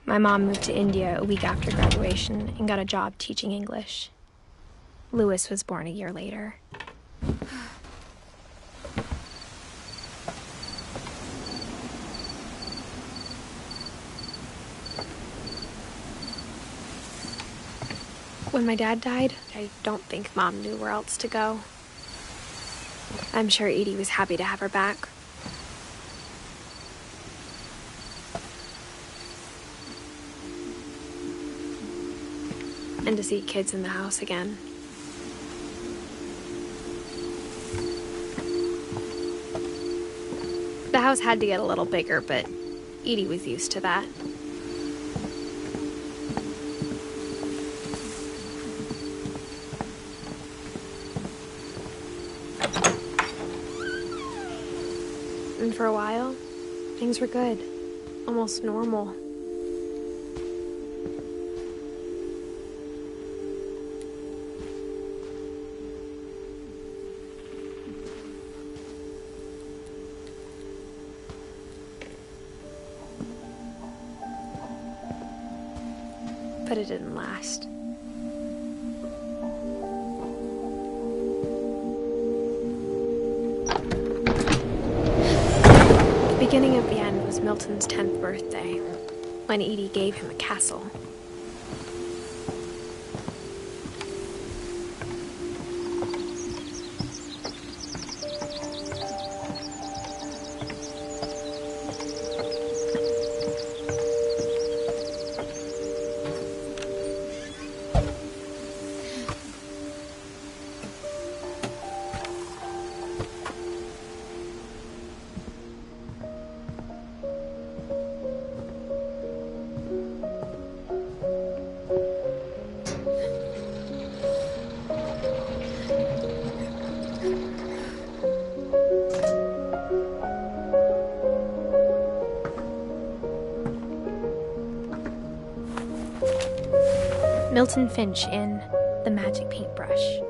S1: My mom moved to India a week after graduation and got a job teaching English. Louis was born a year later. When my dad died, I don't think Mom knew where else to go. I'm sure Edie was happy to have her back. And to see kids in the house again. The house had to get a little bigger, but Edie was used to that. And for a while, things were good, almost normal. But it didn't last. The beginning of the end was Milton's 10th birthday, when Edie gave him a castle. Milton Finch in The Magic Paintbrush.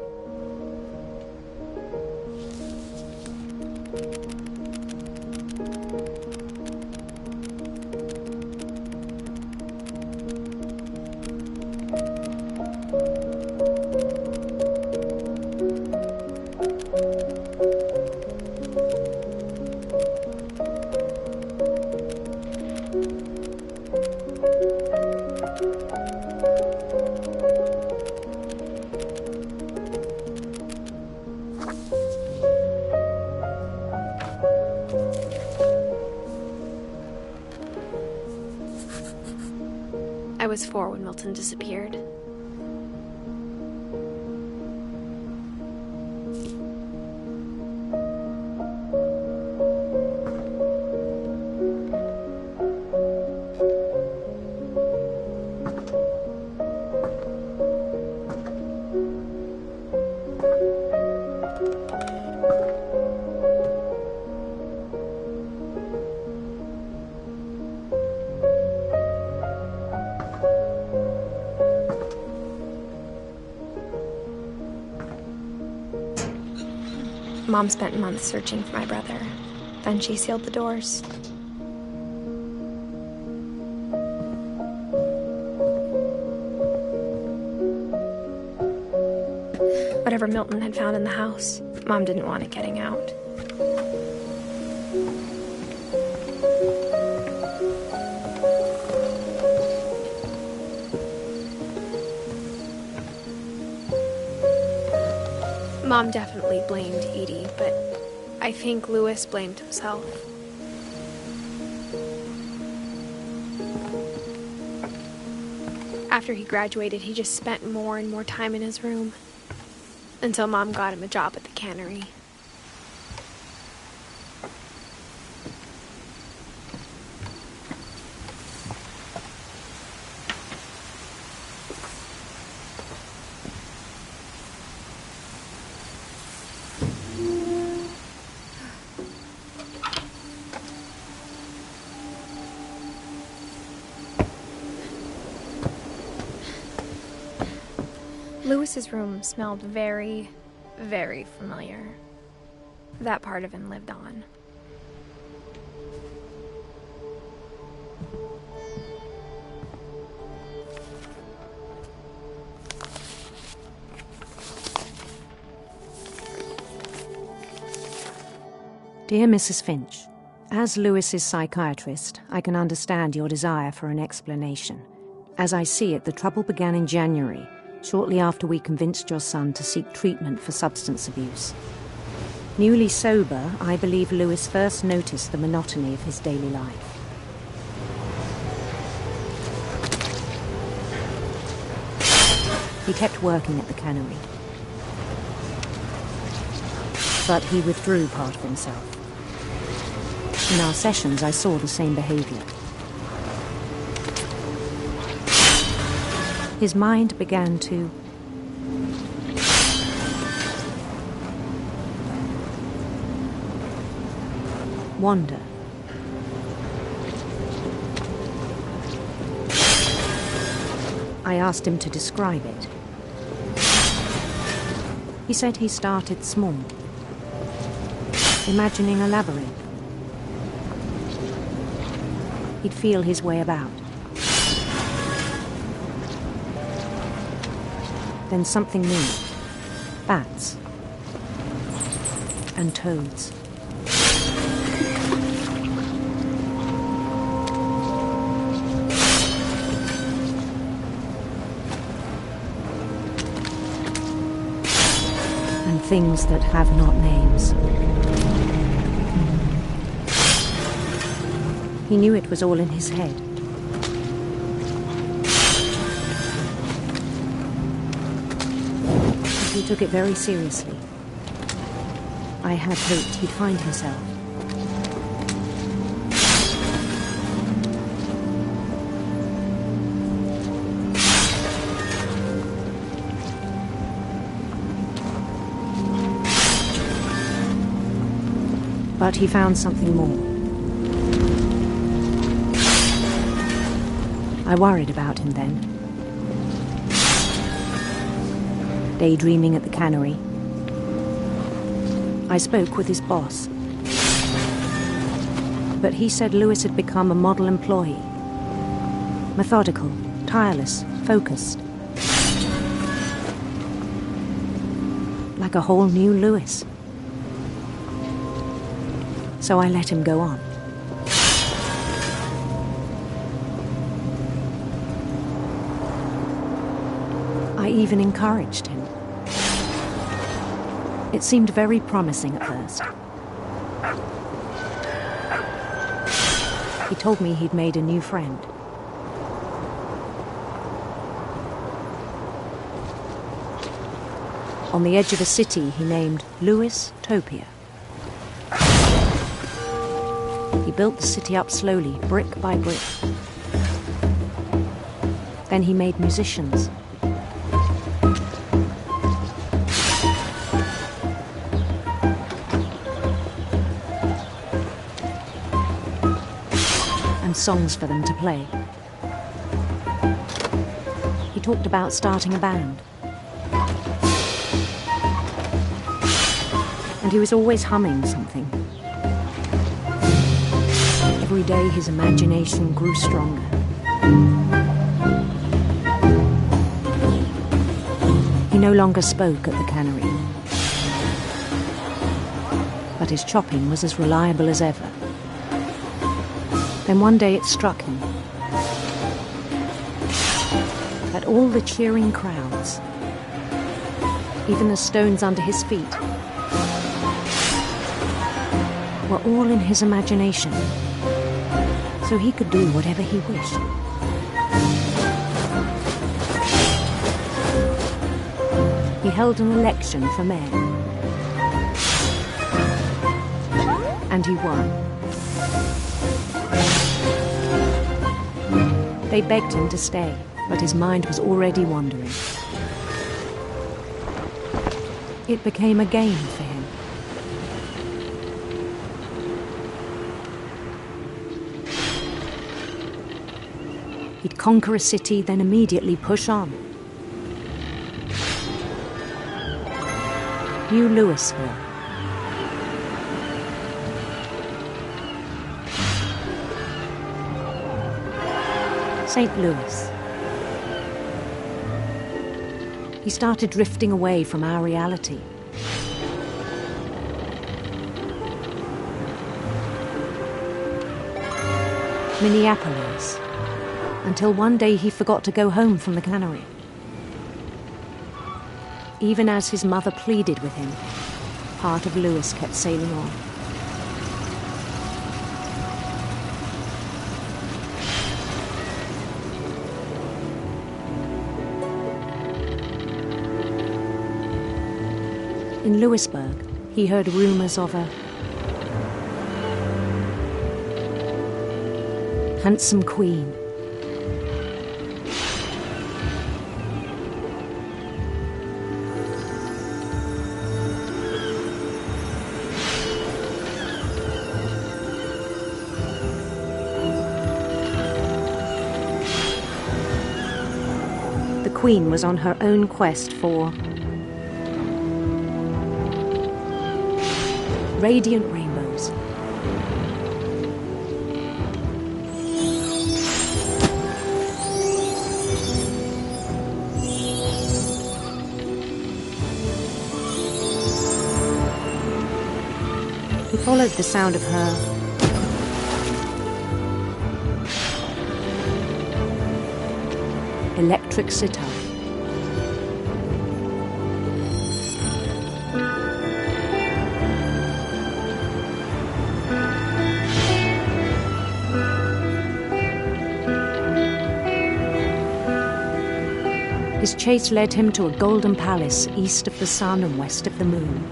S1: I was 4 when Milton disappeared. Mom spent months searching for my brother. Then she sealed the doors. Whatever Milton had found in the house, Mom didn't want it getting out. Mom definitely blamed Edie, but I think Louis blamed himself. After he graduated, he just spent more and more time in his room, until Mom got him a job at the cannery. Louis's room smelled very, very familiar. That part of him lived on.
S13: Dear Mrs. Finch, as Louis's psychiatrist, I can understand your desire for an explanation. As I see it, the trouble began in January, shortly after we convinced your son to seek treatment for substance abuse. Newly sober, I believe Louis first noticed the monotony of his daily life. He kept working at the cannery, but he withdrew part of himself. In our sessions, I saw the same behavior. His mind began to wander. I asked him to describe it. He said he started small, imagining a labyrinth. He'd feel his way about. Then something moved. Bats. And toads. And things that have not names. He knew it was all in his head. He took it very seriously. I had hoped he'd find himself. But he found something more. I worried about him then. Daydreaming at the cannery. I spoke with his boss. But he said Louis had become a model employee. Methodical, tireless, focused. Like a whole new Louis. So I let him go on. I even encouraged him. It seemed very promising at first. He told me he'd made a new friend. On the edge of a city he named Louis Topia. He built the city up slowly, brick by brick. Then he made musicians. And songs for them to play. He talked about starting a band. And he was always humming something. Every day his imagination grew stronger. He no longer spoke at the cannery, but his chopping was as reliable as ever. Then one day it struck him that all the cheering crowds, even the stones under his feet, were all in his imagination, so he could do whatever he wished. He held an election for mayor, and he won. They begged him to stay, but his mind was already wandering. It became a game for him. He'd conquer a city, then immediately push on. New Louisville. St. Louis. He started drifting away from our reality. Minneapolis, until one day he forgot to go home from the cannery. Even as his mother pleaded with him, part of Louis kept sailing on. In Louisburg, he heard rumors of a handsome queen. The queen was on her own quest for radiant rainbows. He followed the sound of her electric sitar. His chase led him to a golden palace east of the sun and west of the moon.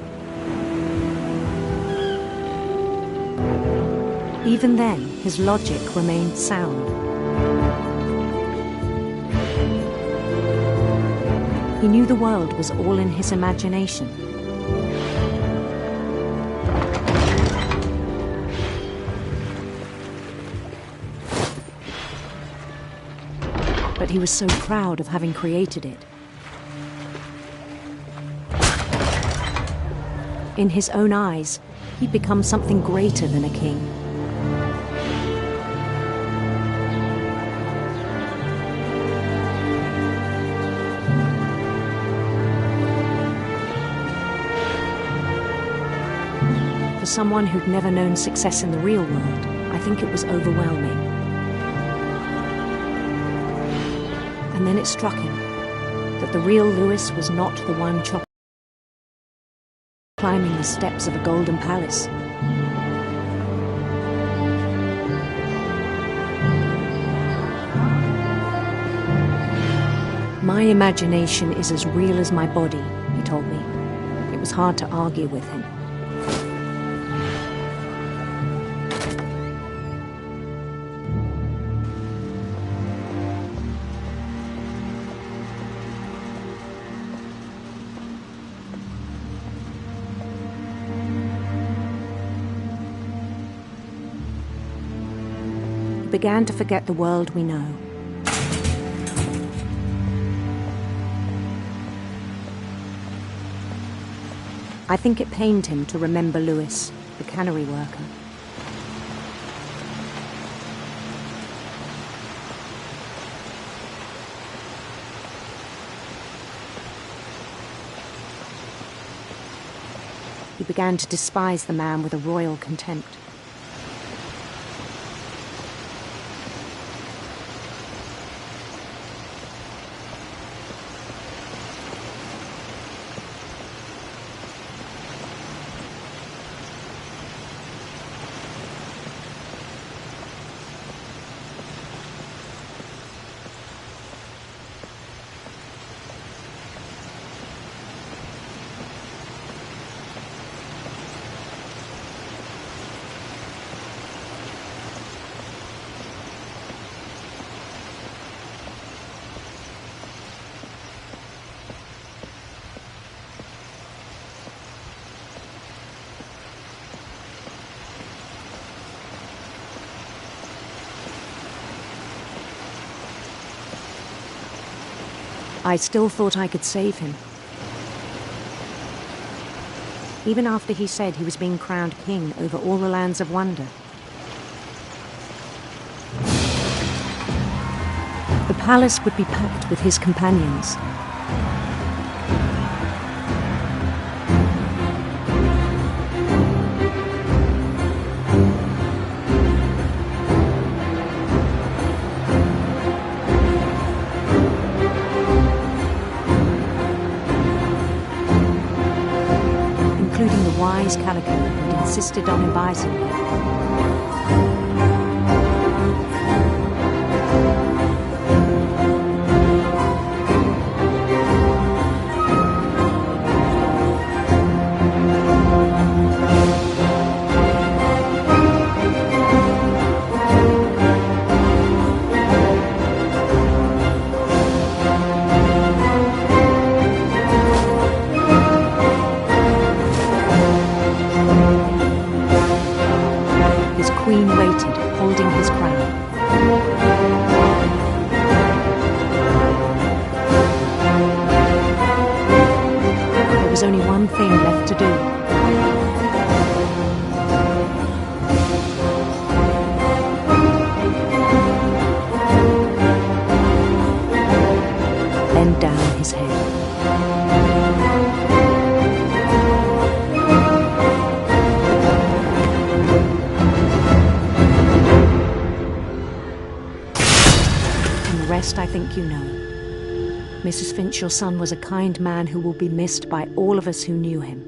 S13: Even then, his logic remained sound. He knew the world was all in his imagination. But he was so proud of having created it. In his own eyes, he'd become something greater than a king. For someone who'd never known success in the real world, I think it was overwhelming. And then it struck him that the real Louis was not the one climbing the steps of a golden palace. My imagination is as real as my body, he told me. It was hard to argue with him. Began to forget the world we know. I think it pained him to remember Lewis, the cannery worker. He began to despise the man with a royal contempt. I still thought I could save him. Even after he said he was being crowned king over all the lands of wonder. The palace would be packed with his companions. Wise Calico had insisted on inviting me. Queen waited, holding his crown. There was only one thing left to do. Bend down his head. I think you know. Mrs. Finch, your son was a kind man who will be missed by all of us who knew him.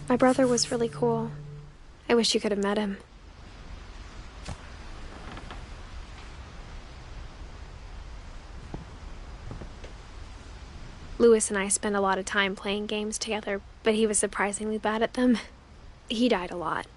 S1: My brother was really cool. I wish you could have met him. Lewis and I spent a lot of time playing games together, but he was surprisingly bad at them. He died a lot.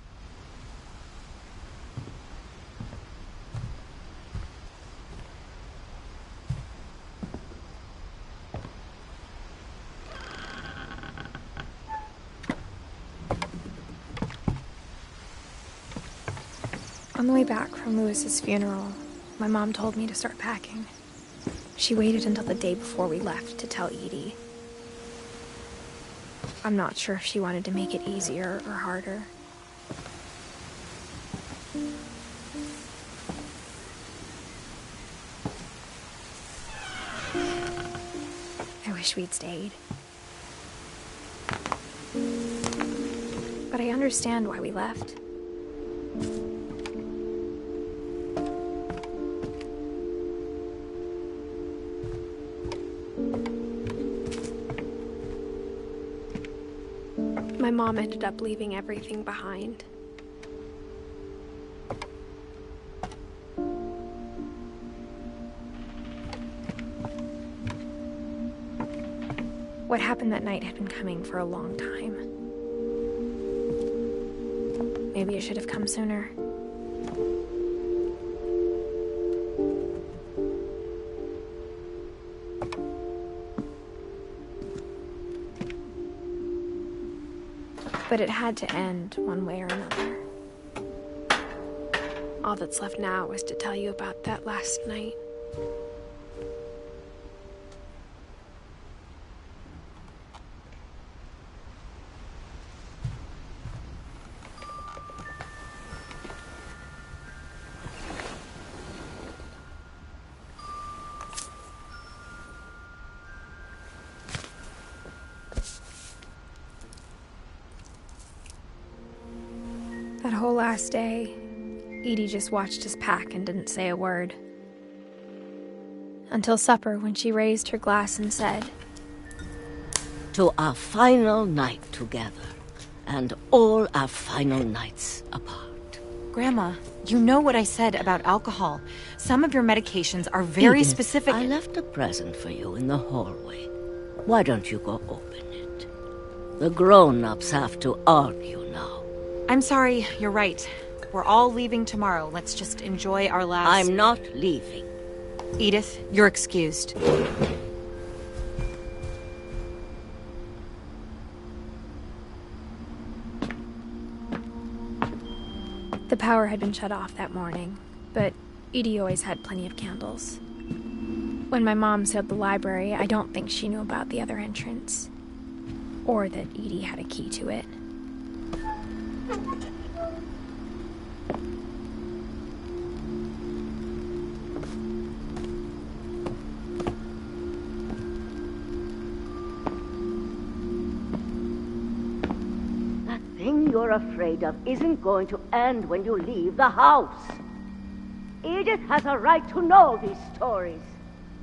S1: On the way back from Lewis's funeral, my mom told me to start packing. She waited until the day before we left to tell Edie. I'm not sure if she wanted to make it easier or harder. I wish we'd stayed. But I understand why we left. My mom ended up leaving everything behind. What happened that night had been coming for a long time. Maybe it should have come sooner. But it had to end one way or another. All that's left now is to tell you about that last night. That whole last day, Edie just watched us pack and didn't say a word. Until supper, when she raised her glass and said,
S14: "To our final night together, and all our final nights apart."
S15: Grandma, you know what I said about alcohol. Some of your medications are very
S14: Edith,
S15: specific.
S14: I left a present for you in the hallway. Why don't you go open it? The grown-ups have to argue now.
S15: I'm sorry, you're right. We're all leaving tomorrow. Let's just enjoy our last...
S14: I'm not leaving.
S15: Edith, you're excused.
S1: The power had been shut off that morning, but Edie always had plenty of candles. When my mom sealed the library, I don't think she knew about the other entrance, or that Edie had a key to it.
S14: You're afraid of isn't going to end when you leave the house. Edith has a right to know these stories.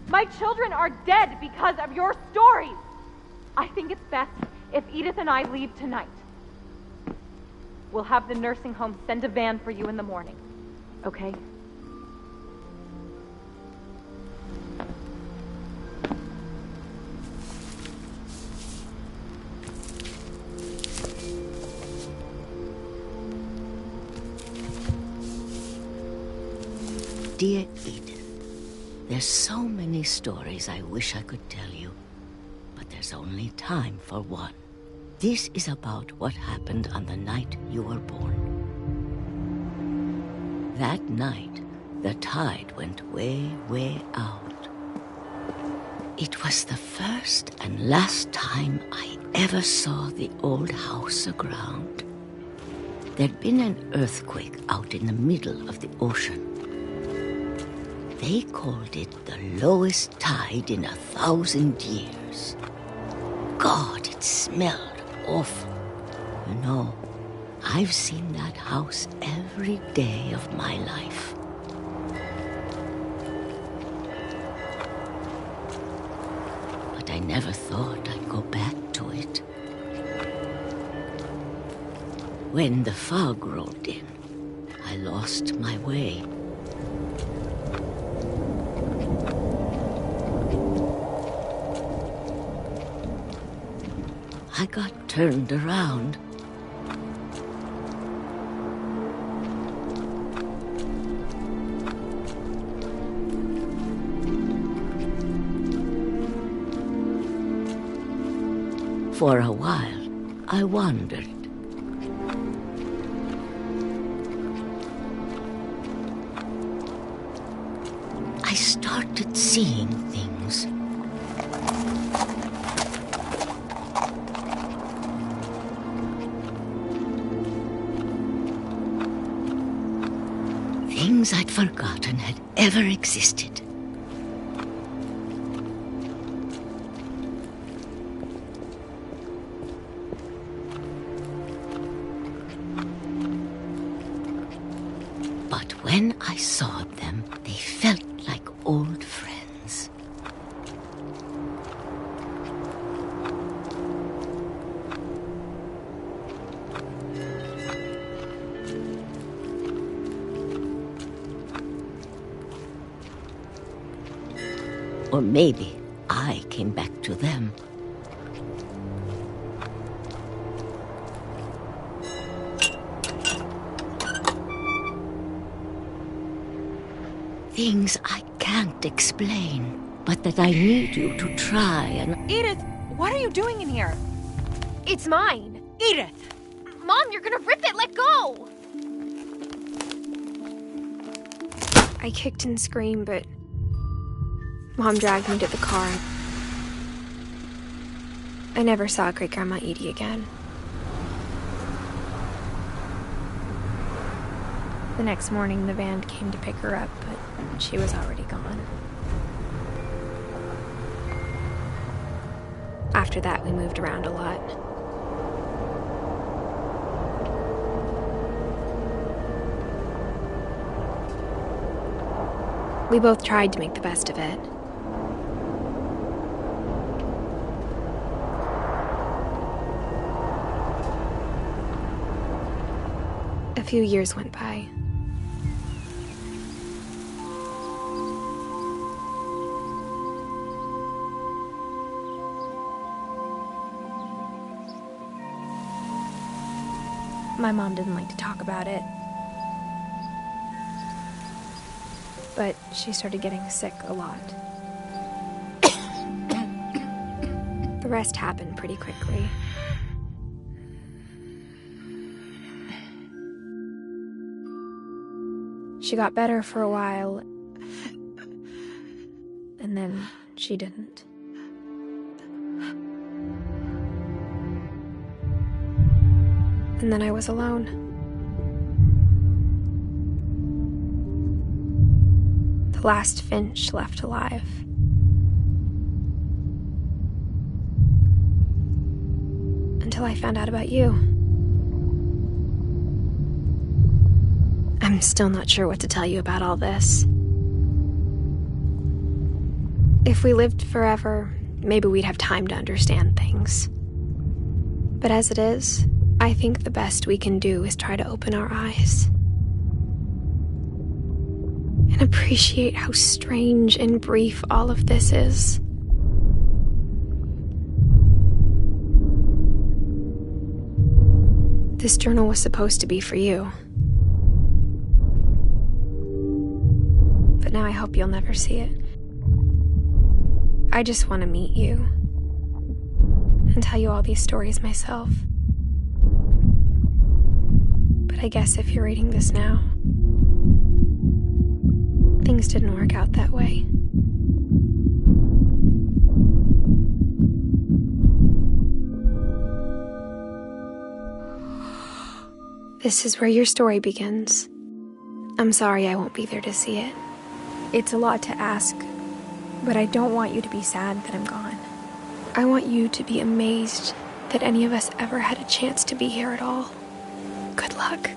S11: My children are dead because of your stories. I think it's best if Edith and I leave tonight. We'll have the nursing home send a van for you in the morning, okay?
S14: Dear Edith, there's so many stories I wish I could tell you, but there's only time for one. This is about what happened on the night you were born. That night, the tide went way, way out. It was the first and last time I ever saw the old house aground. There'd been an earthquake out in the middle of the ocean. They called it the lowest tide in 1,000 years. God, it smelled awful. You know, I've seen that house every day of my life. But I never thought I'd go back to it. When the fog rolled in, I lost my way. I got turned around. For a while, I wandered. I started seeing things. Things I'd forgotten had ever existed. But when I saw them, they felt like old friends. Or maybe I came back to them. Things I can't explain, but that I need you to try and...
S15: Edith, what are you doing in here?
S1: It's mine.
S15: Edith!
S1: Mom, you're gonna rip it! Let go! I kicked and screamed, but Mom dragged me to the car. I never saw Great-Grandma Edie again. The next morning, the van came to pick her up, but she was already gone. After that, we moved around a lot. We both tried to make the best of it. A few years went by. My mom didn't like to talk about it. But she started getting sick a lot. The rest happened pretty quickly. She got better for a while, and then she didn't. And then I was alone. The last Finch left alive. Until I found out about you. I'm still not sure what to tell you about all this. If we lived forever, maybe we'd have time to understand things. But as it is, I think the best we can do is try to open our eyes. And appreciate how strange and brief all of this is. This journal was supposed to be for you. But now I hope you'll never see it. I just want to meet you and tell you all these stories myself. But I guess if you're reading this now, things didn't work out that way. This is where your story begins. I'm sorry I won't be there to see it. It's a lot to ask, but I don't want you to be sad that I'm gone. I want you to be amazed that any of us ever had a chance to be here at all. Good luck.